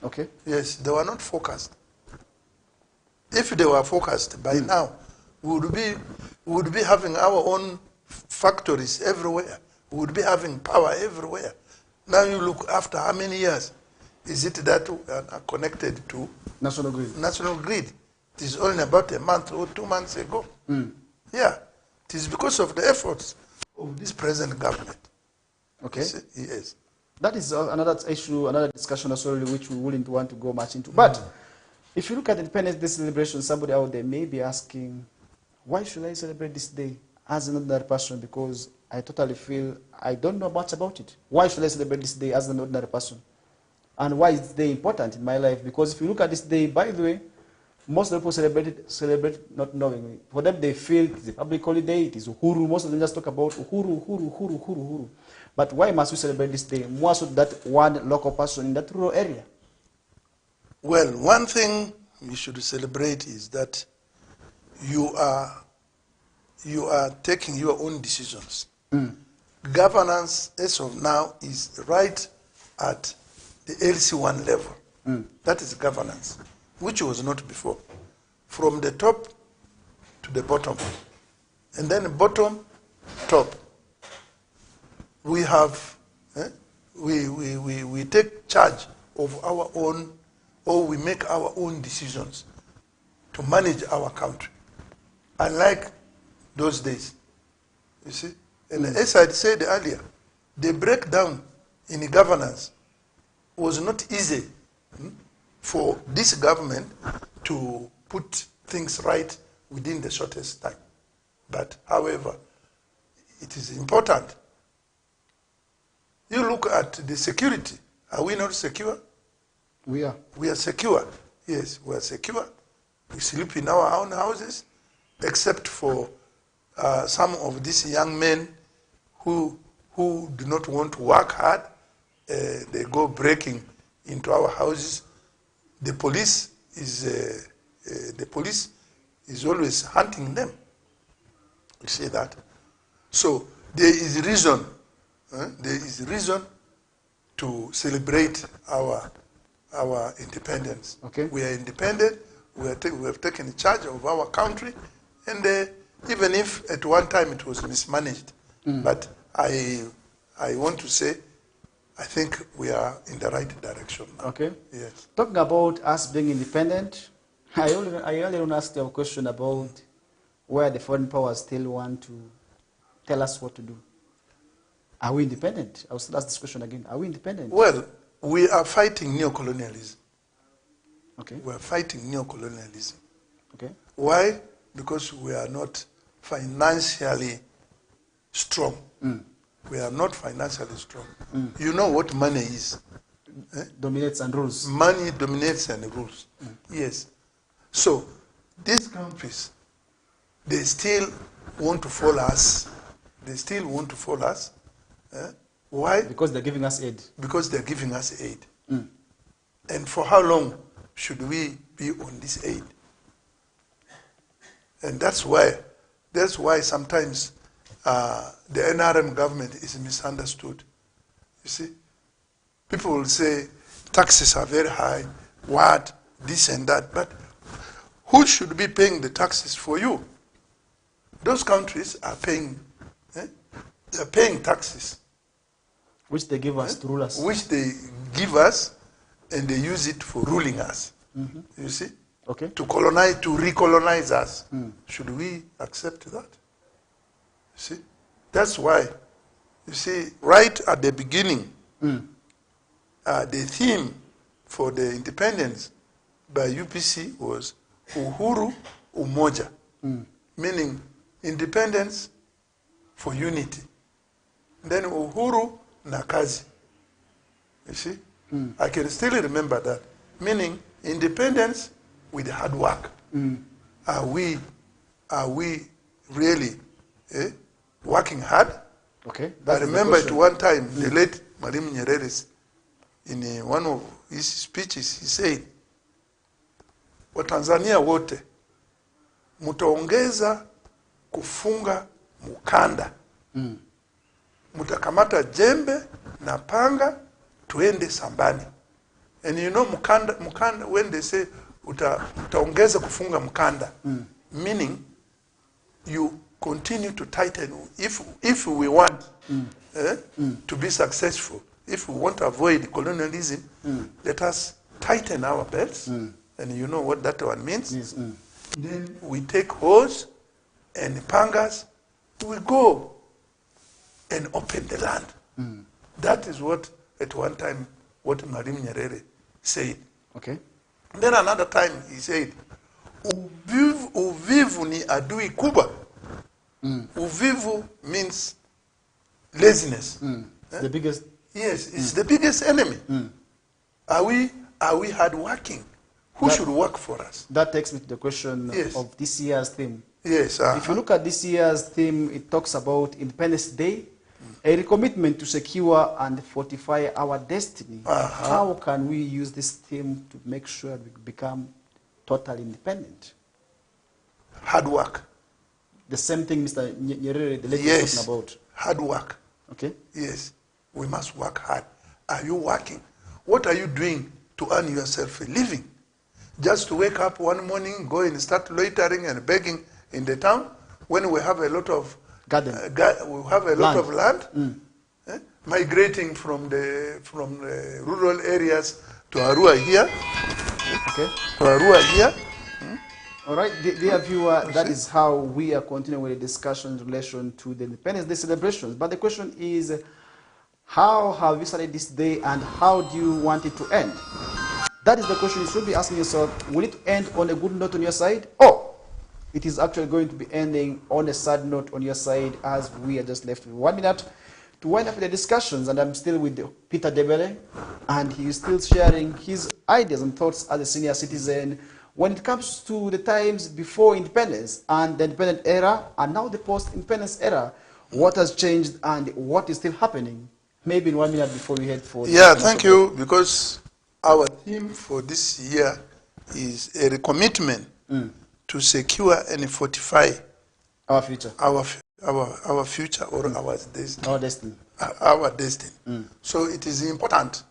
Okay. Yes, they were not focused. If they were focused, by now, we would be having our own factories everywhere. We would be having power everywhere. Now you look after how many years is it that we are connected to National Grid? National Grid. It is only about a month or 2 months ago. Yeah. It is because of the efforts of this present government. Okay. Yes. That is another issue, another discussion as well, which we wouldn't want to go much into. But if you look at Independence Day celebration, somebody out there may be asking, why should I celebrate this day as an ordinary person? Because I totally feel I don't know much about it. Why should I celebrate this day as an ordinary person? And why is this day important in my life? Because if you look at this day, by the way, most people celebrate not knowing. For them, they feel it's a public holiday, it is Uhuru. Most of them just talk about Uhuru, Uhuru, Uhuru, Uhuru, Uhuru. But why must we celebrate this day? More so that one local person in that rural area. Well, one thing we should celebrate is that you are taking your own decisions. Governance, as of now, is right at the LC1 level. That is governance, which was not before. From the top to the bottom, and then bottom, top. We have, we take charge of our own, or we make our own decisions to manage our country. Unlike those days, you see. And as I said earlier, the breakdown in the governance was not easy for this government to put things right within the shortest time. But however, it is important. You look at the security. Are we not secure? We are. We are secure. Yes, we are secure. We sleep in our own houses, except for some of these young men who do not want to work hard. They go breaking into our houses. The police is always hunting them. You see that? So there is reason. There is reason to celebrate our independence. Okay. We are independent. We have taken charge of our country, and even if at one time it was mismanaged, but I want to say, I think we are in the right direction now. Okay. Yes. Talking about us being independent, I earlier on asked you a question about where the foreign powers still want to tell us what to do. Are we independent? I will still ask this question again. Are we independent? Well, we are fighting neocolonialism. Okay. We are fighting neocolonialism. Okay. Why? Because we are not financially strong. We are not financially strong. You know what money is. Dominates and rules. Money dominates and rules. Yes. So these countries, they still want to follow us. They still want to follow us. Why? Because they're giving us aid. Because they're giving us aid. And for how long should we be on this aid? And that's why sometimes the NRM government is misunderstood. You see, people will say taxes are very high, what, this and that, but who should be paying the taxes for you? Those countries are paying, they're paying taxes. Which they give us to rule us. Which they give us, and they use it for ruling us. You see? Okay. To colonize, to recolonize us. Should we accept that? You see? That's why, you see, right at the beginning, the theme for the independence by UPC was Uhuru Umoja, meaning independence for unity. Then Uhuru na kazi. You see? I can still remember that. Meaning independence with hard work. Are we really working hard? Okay. I remember at one time the late Mwalimu Nyerere, in one of his speeches, he said, Watanzania wote mutaongeza kufunga mukanda. Mutakamata jembe na panga tuende sambani. And you know mukanda, when they say utaongeza kufunga mukanda, meaning you continue to tighten. If we want to be successful, if we want to avoid colonialism, let us tighten our belts. And you know what that one means? Yes. Then we take hoes and pangas, we go and open the land. That is what at one time what Marim Nyerere said. Okay. Then another time he said, uvivu ni adui kubwa. Uvivu means laziness. It's the biggest. Yes, it's the biggest enemy. Are we hardworking? Who should work for us? That takes me to the question Yes. of this year's theme. Yes. If you look at this year's theme, it talks about Independence Day, a recommitment to secure and fortify our destiny. How can we use this theme to make sure we become totally independent? Hard work. The same thing Mr. Nyerere, the lady, Yes. was talking about. Hard work. Okay. Yes. We must work hard. Are you working? What are you doing to earn yourself a living? Just to wake up one morning, go and start loitering and begging in the town when we have a lot of Garden. we have a lot Land. of land, migrating from the rural areas to Arua here. Okay. To Arua here. All right, dear viewer, that is how we are continuing with the discussion in relation to the Independence Day celebrations. But the question is, how have you started this day and how do you want it to end? That is the question you should be asking yourself. Will it end on a good note on your side? Or it is actually going to be ending on a sad note on your side, as we are just left with 1 minute to wind up the discussions. And I'm still with Peter Debele, and he is still sharing his ideas and thoughts as a senior citizen when it comes to the times before independence and the independent era and now the post-independence era. What has changed and what is still happening? Maybe in 1 minute before we head for... Yeah, thank you, because our theme for this year is a recommitment to secure and fortify our future. Our future or our destiny. Our destiny. Our destiny. So it is important.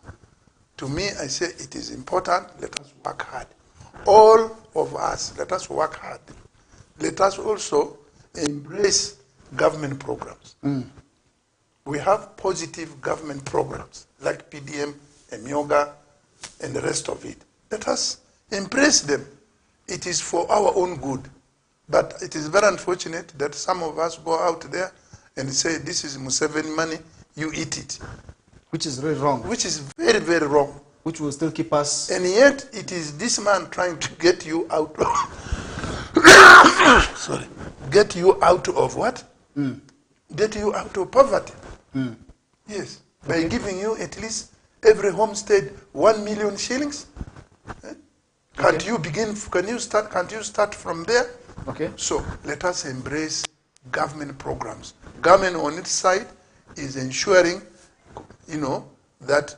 To me, I say it is important. Let us work hard. All of us, let us work hard. Let us also embrace government programs. We have positive government programs like PDM, Emyoga, and the rest of it. Let us embrace them. It is for our own good. But it is very unfortunate that some of us go out there and say, this is Museveni money, you eat it. Which is really wrong. Which is very, very wrong. Which will still keep us... And yet, it is this man trying to get you out of... sorry. Get you out of what? Get you out of poverty. Yes. By giving you at least every homestead 1 million shillings. Can't you begin, can't you start from there? Okay. So let us embrace government programs. Government on its side is ensuring, that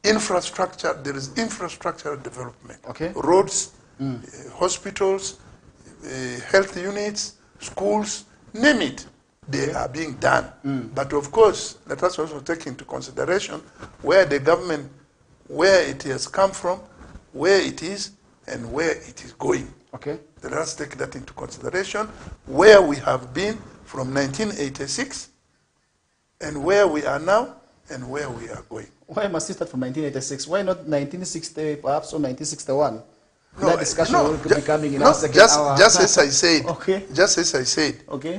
infrastructure, there is infrastructural development. Okay. Roads, hospitals, health units, schools, name it. They are being done. But of course, let us also take into consideration where the government, where it has come from, where it is, and where it is going. Okay. Let us take that into consideration, where we have been from 1986, and where we are now, and where we are going. Why must you start from 1986? Why not 1960, perhaps, or 1961? No, that discussion will be coming in no, our second hour. Just as I said. Okay. Just as I said. Okay.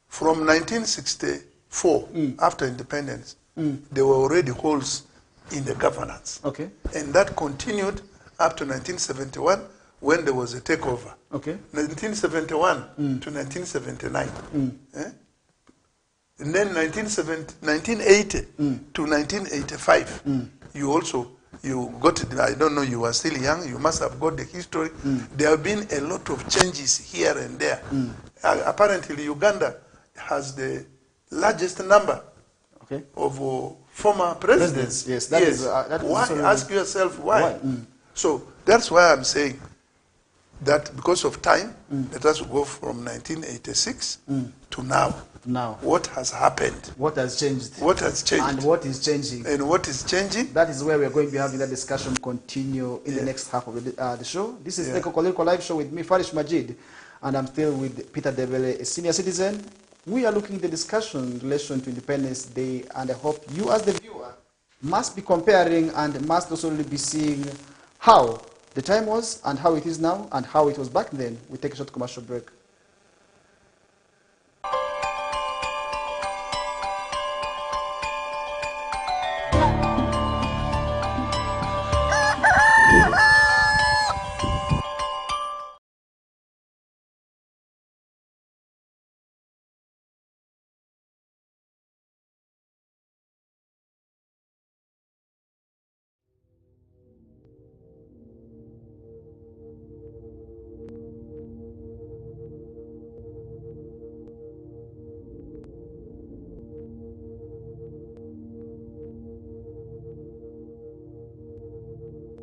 From 1964, after independence, there were already holes in the governance. Okay. And that continued up to 1971 when there was a takeover. Okay. 1971 to 1979. And then 1980 to 1985, you got it. I don't know, you were still young, you must have got the history. There have been a lot of changes here and there. Apparently, Uganda has the largest number of former presidents. Yes, that is. Why? Ask yourself why. So that's why I'm saying that because of time, let us go from 1986 to now. Now, what has happened? What has changed? What has changed? And what is changing? And what is changing? That is where we are going to be having that discussion continue in the next half of the show. This is the KOKOLIRIKO live show with me, Farish Majid, and I'm still with Peter Debele, a senior citizen. We are looking at the discussion in relation to Independence Day, and I hope you as the viewer must be comparing and must also really be seeing how the time was and how it is now and how it was back then. We take a short commercial break.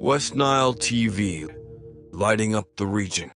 West Nile TV, lighting up the region.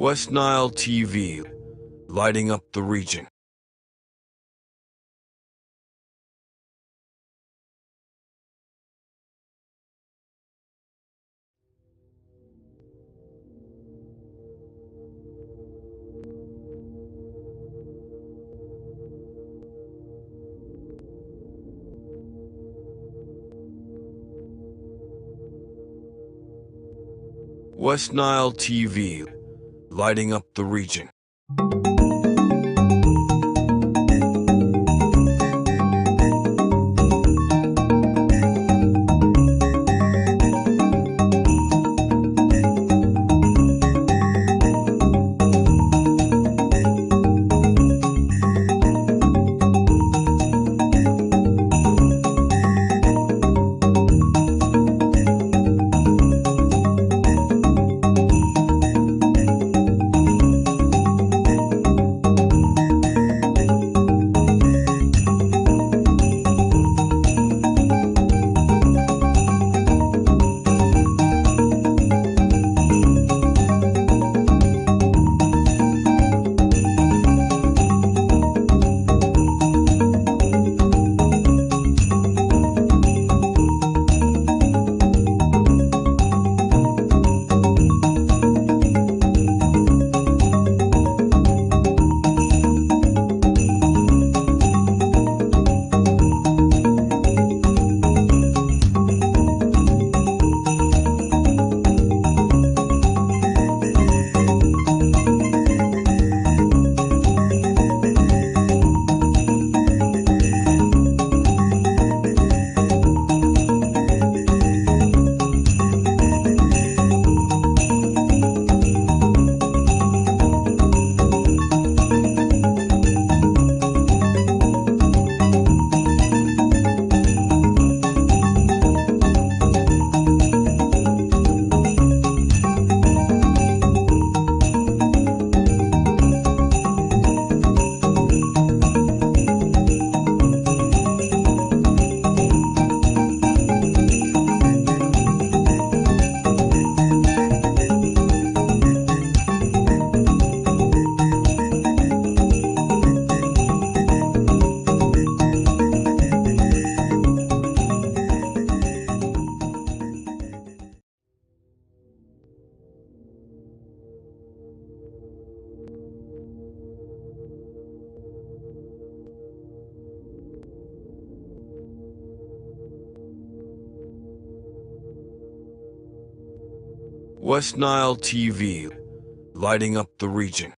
West Nile TV, lighting up the region. West Nile TV, lighting up the region. West Nile TV, lighting up the region.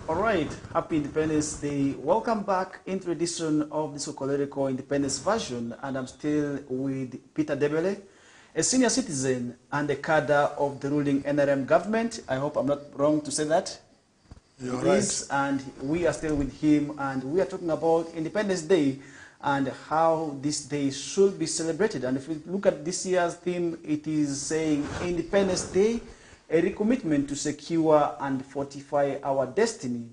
All right, happy Independence Day. Welcome back into edition of this KOKOLIRIKO Independence version, and I'm still with Peter Debele, a senior citizen and a cadre of the ruling NRM government. I hope I'm not wrong to say that. You're It is, and we are still with him, and we are talking about Independence Day and how this day should be celebrated. And if we look at this year's theme, it is saying Independence Day, a recommitment to secure and fortify our destiny.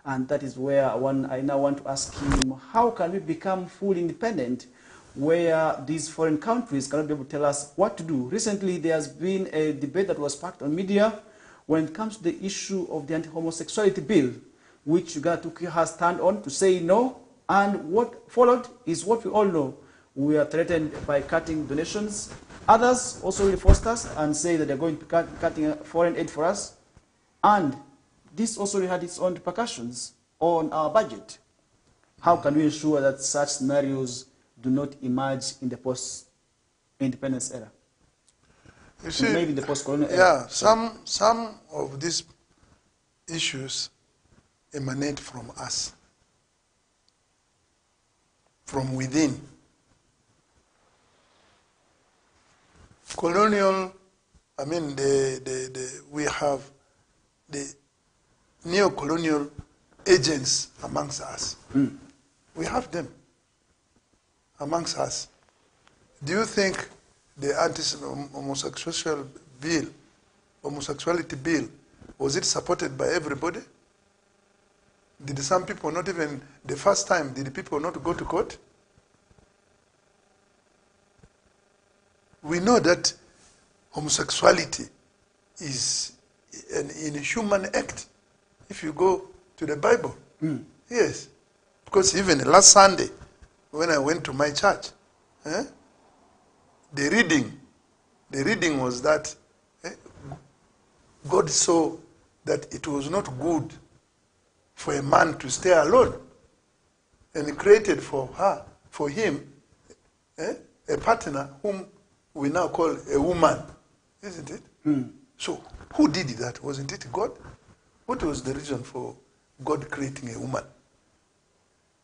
And that is where I now want to ask him, how can we become fully independent where these foreign countries cannot be able to tell us what to do? Recently, there has been a debate that was sparked on media when it comes to the issue of the anti-homosexuality bill, which Uganda took her stand on to say no. And what followed is what we all know. We are threatened by cutting donations. Others also reinforced us and say that they're going to be cutting foreign aid for us. And this also had its own repercussions on our budget. How can we ensure that such scenarios do not emerge in the post-independence era? You see, maybe in the post-colonial era. Yeah, some of these issues emanate from us, from within. Colonial, I mean, we have the neo-colonial agents amongst us. We have them amongst us. Do you think the homosexuality bill, was it supported by everybody? Did some people not even, the first time, did people not go to court? We know that homosexuality is an inhuman act. If you go to the Bible, yes. Because even last Sunday, when I went to my church, the reading was that God saw that it was not good for a man to stay alone, and he created for him, a partner whom we now call a woman, isn't it? So who did that? Wasn't it God? What was the reason for God creating a woman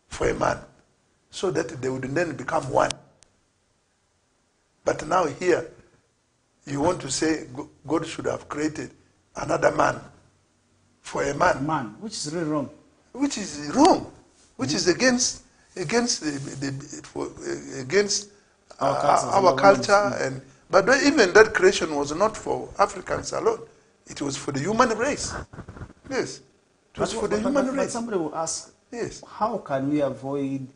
for a man? So that they would then become one. But now here, you want to say God should have created another man for a man. Man, which is really wrong. Which is wrong. Which is against our culture. And but even that creation was not for Africans alone. It was for the human race. Yes. It was for the human race. But somebody will ask, yes, how can we avoid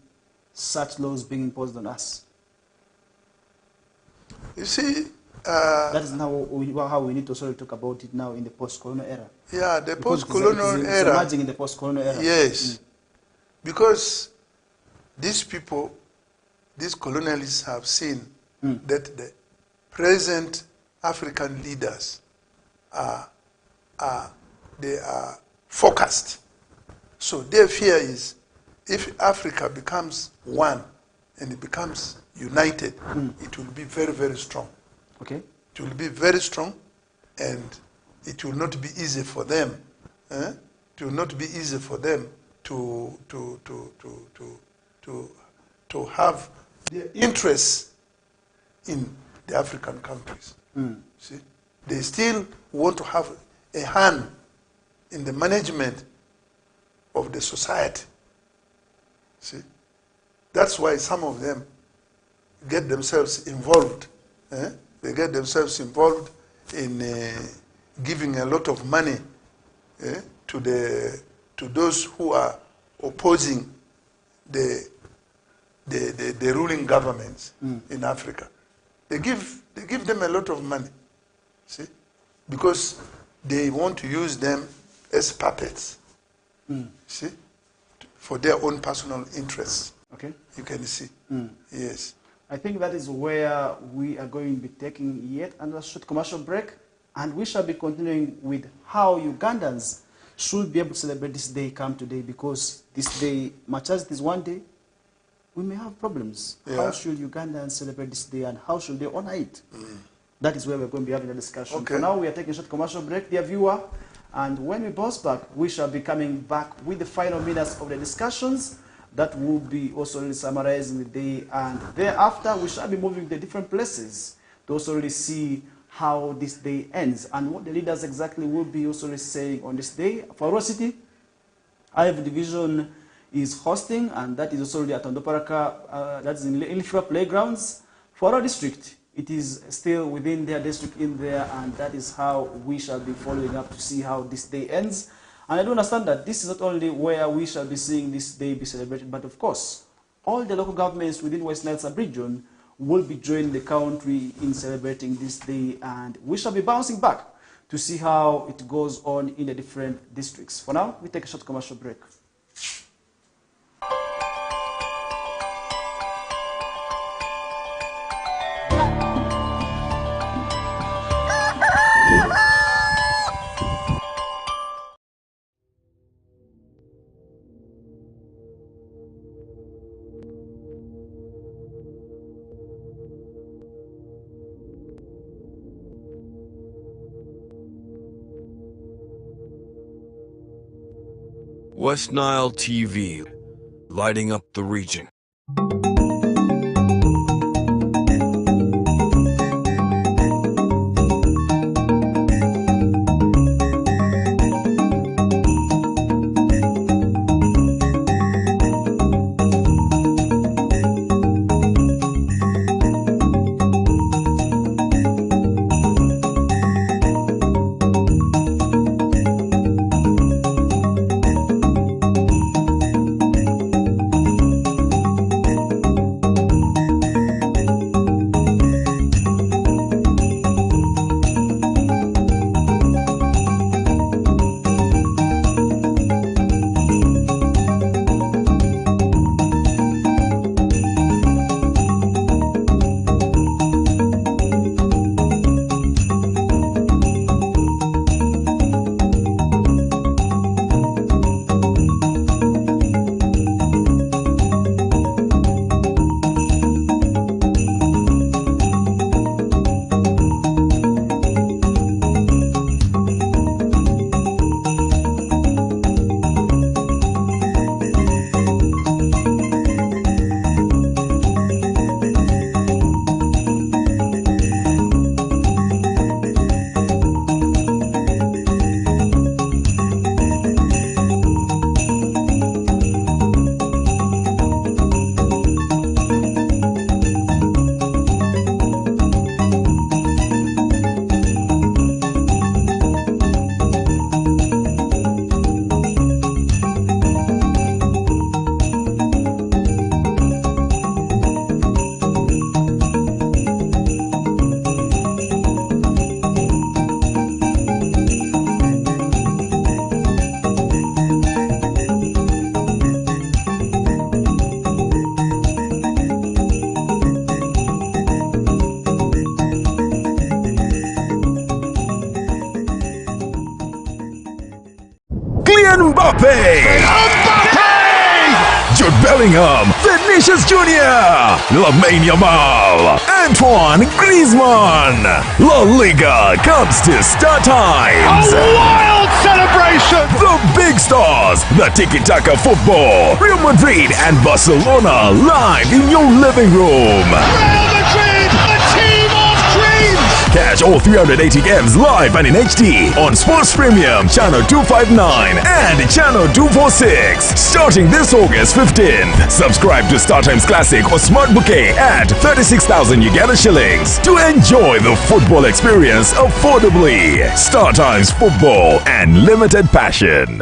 such laws being imposed on us? You see, that is how we need to sort of talk about it now in the post-colonial era. Yeah, the Because post-colonial it's era. emerging in the post-colonial era. Yes, because these people, these colonialists have seen that the present African leaders are focused. So their fear is, if Africa becomes one and it becomes united, it will be very, very strong. Okay. It will be very strong, and it will not be easy for them. It will not be easy for them to have their interests in the African countries. See, they still want to have a hand in the management of the society. See, that's why some of them get themselves involved. They get themselves involved in giving a lot of money to those who are opposing the ruling governments in Africa. They give them a lot of money, see, because they want to use them as puppets, see, for their own personal interests. Okay. You can see. Yes. I think that is where we are going to be taking yet another short commercial break. And we shall be continuing with how Ugandans should be able to celebrate this day come today, because this day, much as it is one day, we may have problems. Yeah. How should Ugandans celebrate this day and how should they honor it? That is where we're going to be having a discussion. Okay. For now, we are taking a short commercial break, dear viewer. And when we bounce back, we shall be coming back with the final minutes of the discussions that will be also really summarizing the day. And thereafter, we shall be moving to different places to also really see how this day ends and what the leaders exactly will be also really saying on this day. For Arua City, IF Division is hosting, and that is also really at Ondoparaka, that's in Ilifra Playgrounds. For our district, it is still within their district in there, and that is how we shall be following up to see how this day ends. And I do understand that this is not only where we shall be seeing this day be celebrated, but of course, all the local governments within West Nile sub-region will be joining the country in celebrating this day, and we shall be bouncing back to see how it goes on in the different districts. For now, we take a short commercial break. West Nile TV, lighting up the region. Jude Bellingham, Vinicius Jr., Lamine Yamal, Antoine Griezmann. La Liga comes to Star Times. A wild celebration! The big stars, the tiki-taka football, Real Madrid and Barcelona live in your living room. Real Madrid, a team of dreams! Catch all 380 games live and in HD on Sports Premium Channel 259 and Channel 246 starting this August 15th. Subscribe to StarTimes Classic or Smart Bouquet at 36,000 Uganda shillings to enjoy the football experience affordably. StarTimes Football and Limited Passion.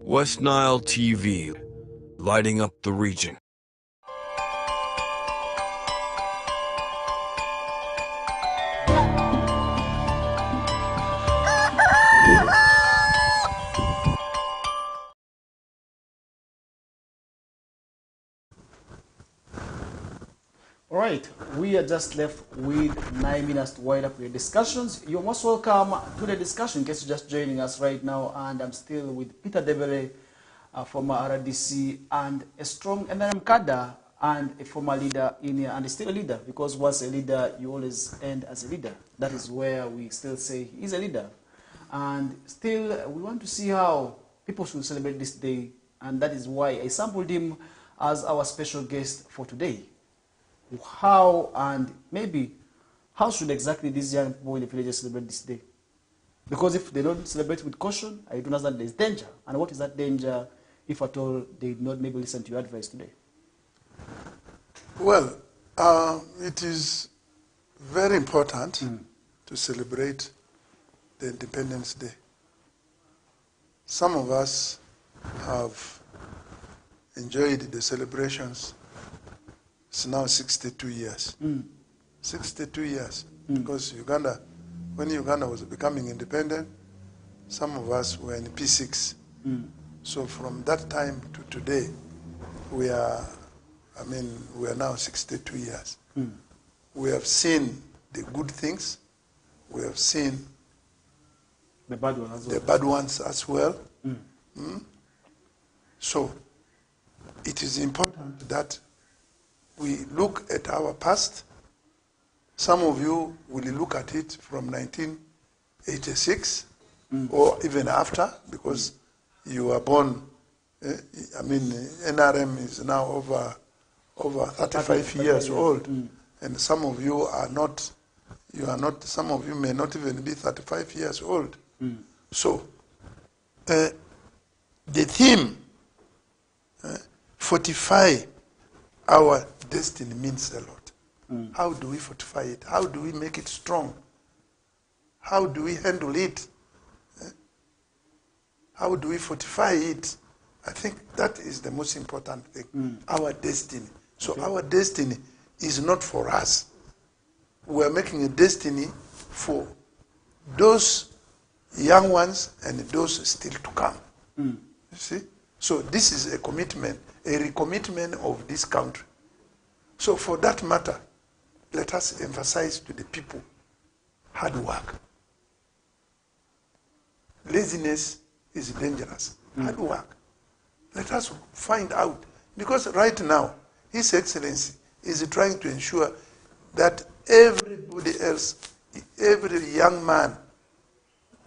West Nile TV, lighting up the region. All right, we are just left with 9 minutes to wind up the discussions. You're most welcome to the discussion in case you're just joining us right now. And I'm still with Peter Debere, former RDC, and a strong MNM cadre and a former leader in here, and still a leader, because once a leader, you always end as a leader. That is where we still say he's a leader. And still, we want to see how people should celebrate this day, and that is why I sampled him as our special guest for today. How and maybe how should exactly these young people in the villages celebrate this day? Because if they don't celebrate with caution, I do understand there's danger. And what is that danger, if at all they did not maybe listen to your advice today? Well, it is very important to celebrate the Independence Day. Some of us have enjoyed the celebrations. It's now 62 years. 62 years. Because Uganda, when Uganda was becoming independent, some of us were in P6. So from that time to today, we are now 62 years. We have seen the good things. We have seen the bad ones as well. The bad ones as well. So it is important that we look at our past. Some of you will look at it from 1986 or even after, because you were born, NRM is now over 35 years old. And some of you are not, some of you may not even be 35 years old. So the theme, fortify our destiny, means a lot. How do we fortify it? How do we make it strong? How do we handle it? How do we fortify it? I think that is the most important thing, our destiny. So our destiny is not for us. We are making a destiny for those young ones and those still to come. You see? So this is a commitment, a recommitment of this country. So for that matter, let us emphasize to the people hard work. Laziness is dangerous. Hard work. Let us find out. Because right now, His Excellency is trying to ensure that everybody else, every young man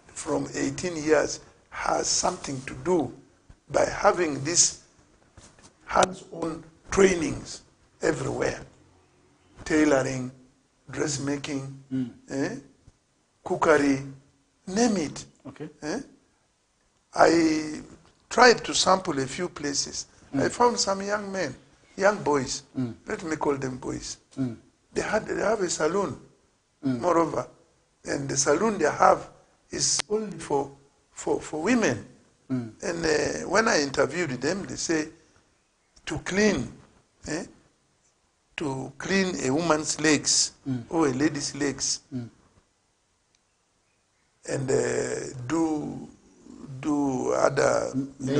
from 18 years has something to do by having these hands-on trainings everywhere. Tailoring, dressmaking, cookery, name it. Okay. I tried to sample a few places. I found some young men, young boys. Let me call them boys. They have a saloon, moreover. And the saloon they have is only for women. And when I interviewed them, they say to clean a woman's legs or a lady's legs and do other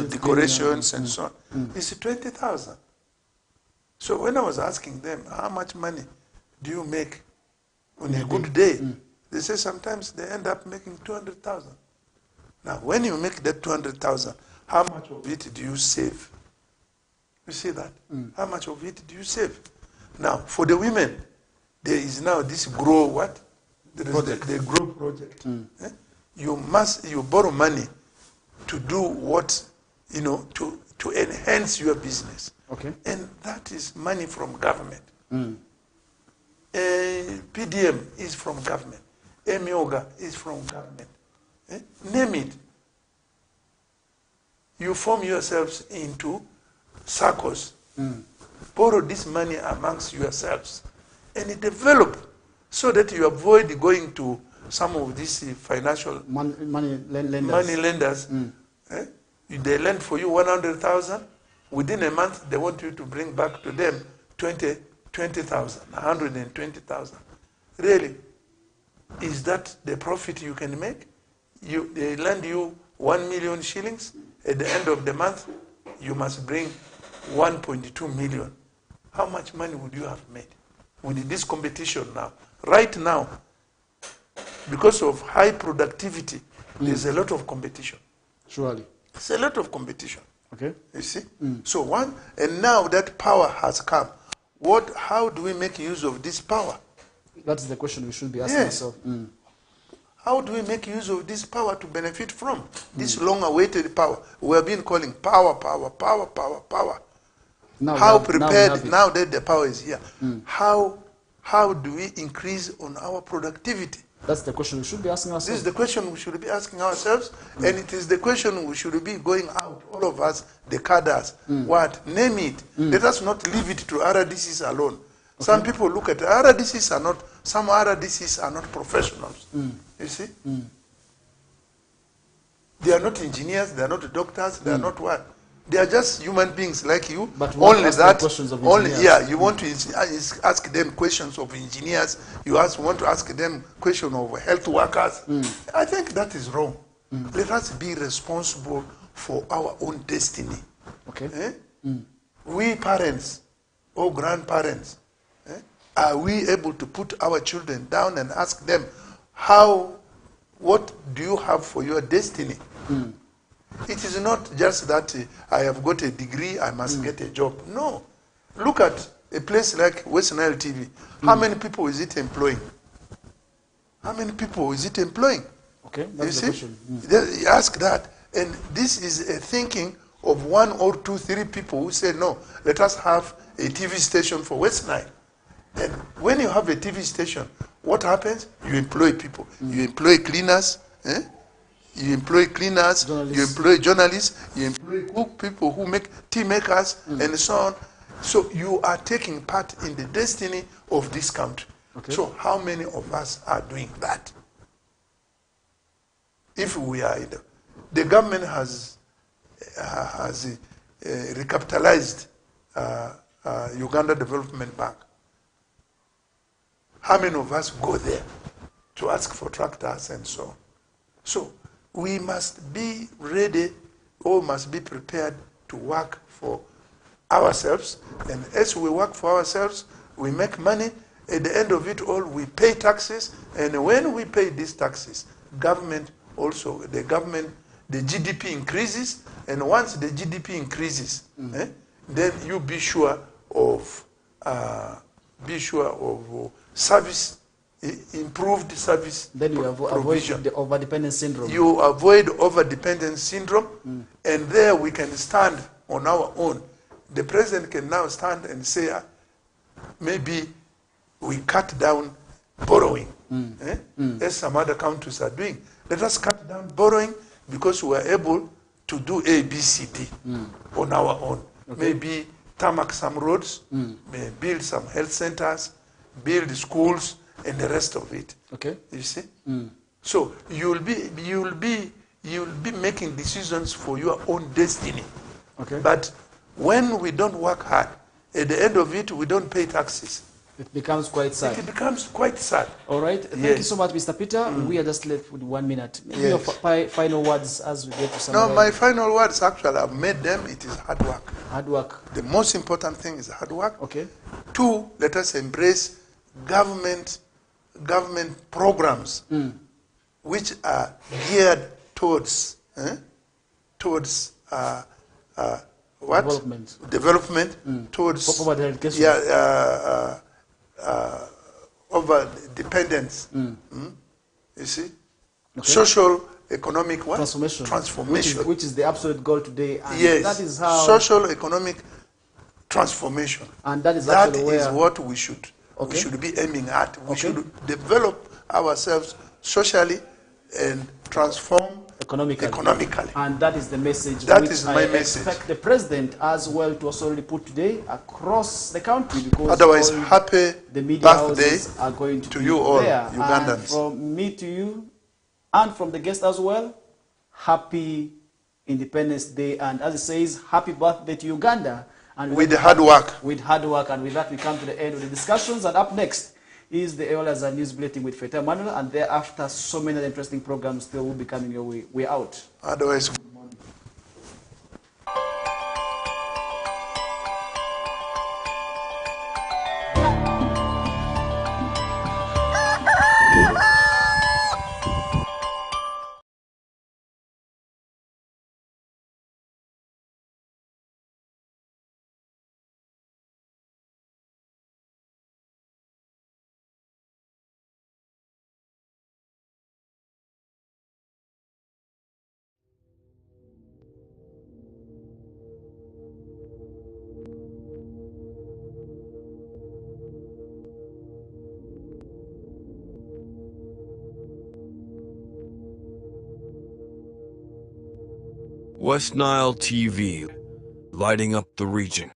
decorations and so on. It's 20,000. So when I was asking them, how much money do you make on a good day? They say sometimes they end up making 200,000. Now, when you make that 200,000, how much of it do you save? You see that? How much of it do you save? Now, for the women, there is now this grow what? There is the grow project. You borrow money to do what, to enhance your business. Okay. And that is money from government. PDM is from government. Emioga is from government. Name it. You form yourselves into circles. Borrow this money amongst yourselves and develop so that you avoid going to some of these financial money lenders. They lend for you 100,000. Within a month, they want you to bring back to them 20,000, 120,000. Really, is that the profit you can make? They lend you 1 million shillings. At the end of the month, you must bring 1.2 million. How much money would you have made with this competition now? Right now, because of high productivity, there's a lot of competition. Surely. It's a lot of competition. Okay. You see? So and now that power has come. How do we make use of this power? That's the question we should be asking ourselves. How do we make use of this power to benefit from this long-awaited power? We have been calling power. Now that the power is here, how do we increase on our productivity? That's the question we should be asking ourselves. This is the question we should be asking ourselves, and it is the question we should be going out, all of us, the cadres. What? Name it. Let us not leave it to RDCs alone. Okay. Some people look at RDCs some RDCs are not professionals. You see? They are not engineers, they are not doctors, they are not what? They are just human beings like you. But only that. You want to ask them questions of engineers. You want to ask them questions of health workers. I think that is wrong. Let us be responsible for our own destiny. Okay. We parents or grandparents, are we able to put our children down and ask them, what do you have for your destiny? It is not just that I have got a degree, I must get a job. No. Look at a place like West Nile TV. How many people is it employing? How many people is it employing? Okay, that's the question. You ask that, and this is a thinking of 1 or 2, 3 people who say, no, let us have a TV station for West Nile. And when you have a TV station, what happens? You employ people. You employ cleaners, you employ cleaners, you employ journalists, you employ people who make tea makers, and so on. So you are taking part in the destiny of this country. Okay. So how many of us are doing that? If we are in the government has recapitalized Uganda Development Bank. How many of us go there to ask for tractors and so on? So we must be ready or must be prepared to work for ourselves. And as we work for ourselves, we make money. At the end of it all, we pay taxes. And when we pay these taxes, the GDP increases. And once the GDP increases, then you be sure of service, improved service. Then you avoid the overdependence syndrome. You avoid overdependence syndrome, and there we can stand on our own. The president can now stand and say, maybe we cut down borrowing, as some other countries are doing. Let us cut down borrowing because we are able to do A, B, C, D on our own. Okay. Maybe tarmac some roads, build some health centers, build schools, and the rest of it. Okay. You see? So you'll be making decisions for your own destiny. Okay. But when we don't work hard, at the end of it, we don't pay taxes. It becomes quite sad. It becomes quite sad. All right. Thank you so much, Mr. Peter. We are just left with 1 minute. Maybe your final words as we get to some. No, my final words, actually, I've made them. It is hard work. Hard work. The most important thing is hard work. Okay. 2, let us embrace government programs which are geared towards development towards over dependence. You see, social economic transformation, which is the absolute goal today. And yes, that is how social economic transformation. And that is what we should. Okay. We should be aiming at. We should develop ourselves socially and transform economically. And that is the message. That is my message. I expect the president as well to also really put today across the country, because otherwise, happy the media birthday houses are going to be you all, there. Ugandans. And from me to you, and from the guest as well, happy Independence Day. And as it says, happy birthday to Uganda. And With the hard work. With hard work. And with that, we come to the end of the discussions. And up next is the Eolas and News Bulletin with Feta Manuel. And thereafter, so many other interesting programs still will be coming your way. We're out. Otherwise, West Nile TV, lighting up the region.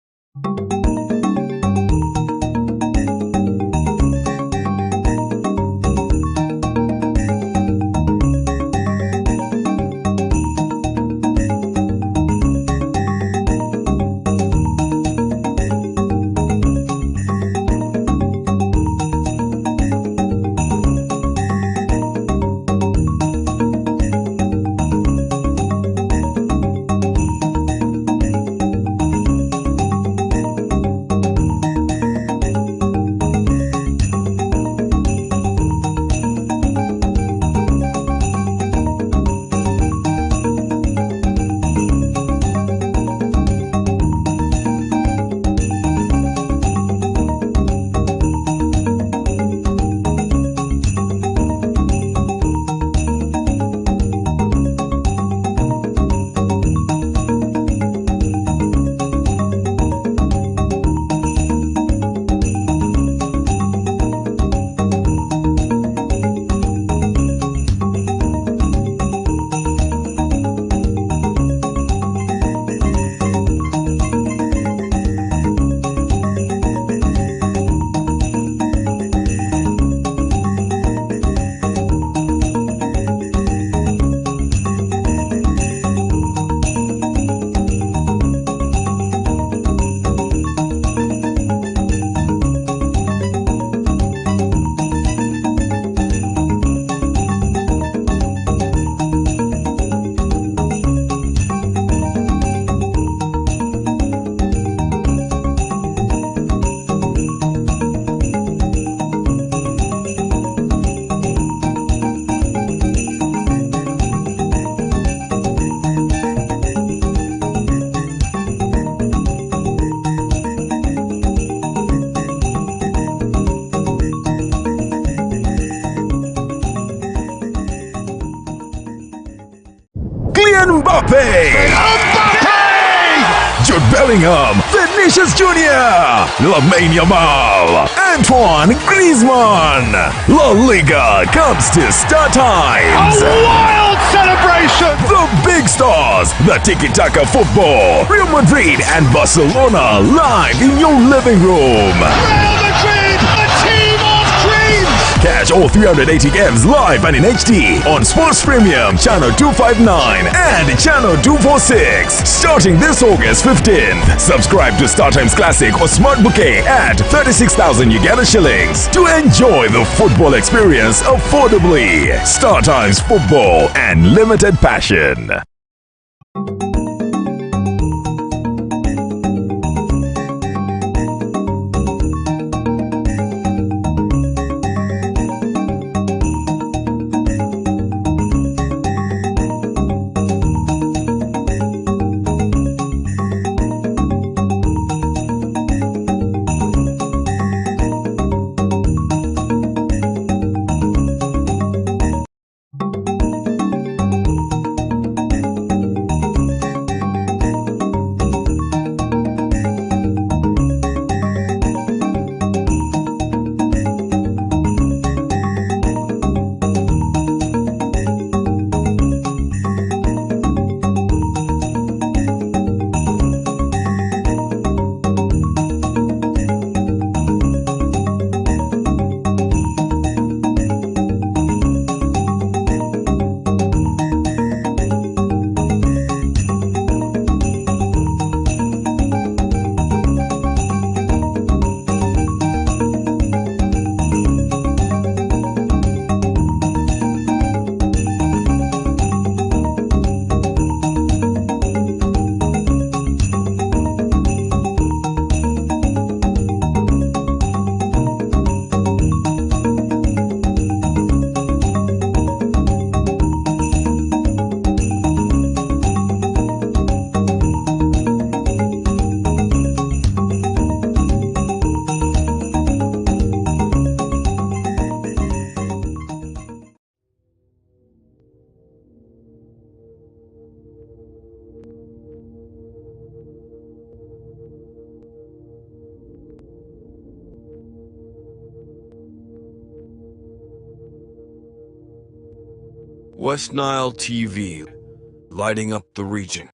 Jude Bellingham, Vinicius Jr., Lamine Yamal, Antoine Griezmann. La Liga comes to Star Times. A wild celebration! The big stars, the tiki-taka football, Real Madrid and Barcelona live in your living room. Real Madrid, a team of dreams! Catch all 380 games live and in HD on Sports Premium, Channel 259 and Channel 246. Starting this August 15th. Subscribe to StarTimes Classic or Smart Bouquet at 36,000 Uganda shillings to enjoy the football experience affordably. StarTimes Football and Limited Passion. West Nile TV, lighting up the region.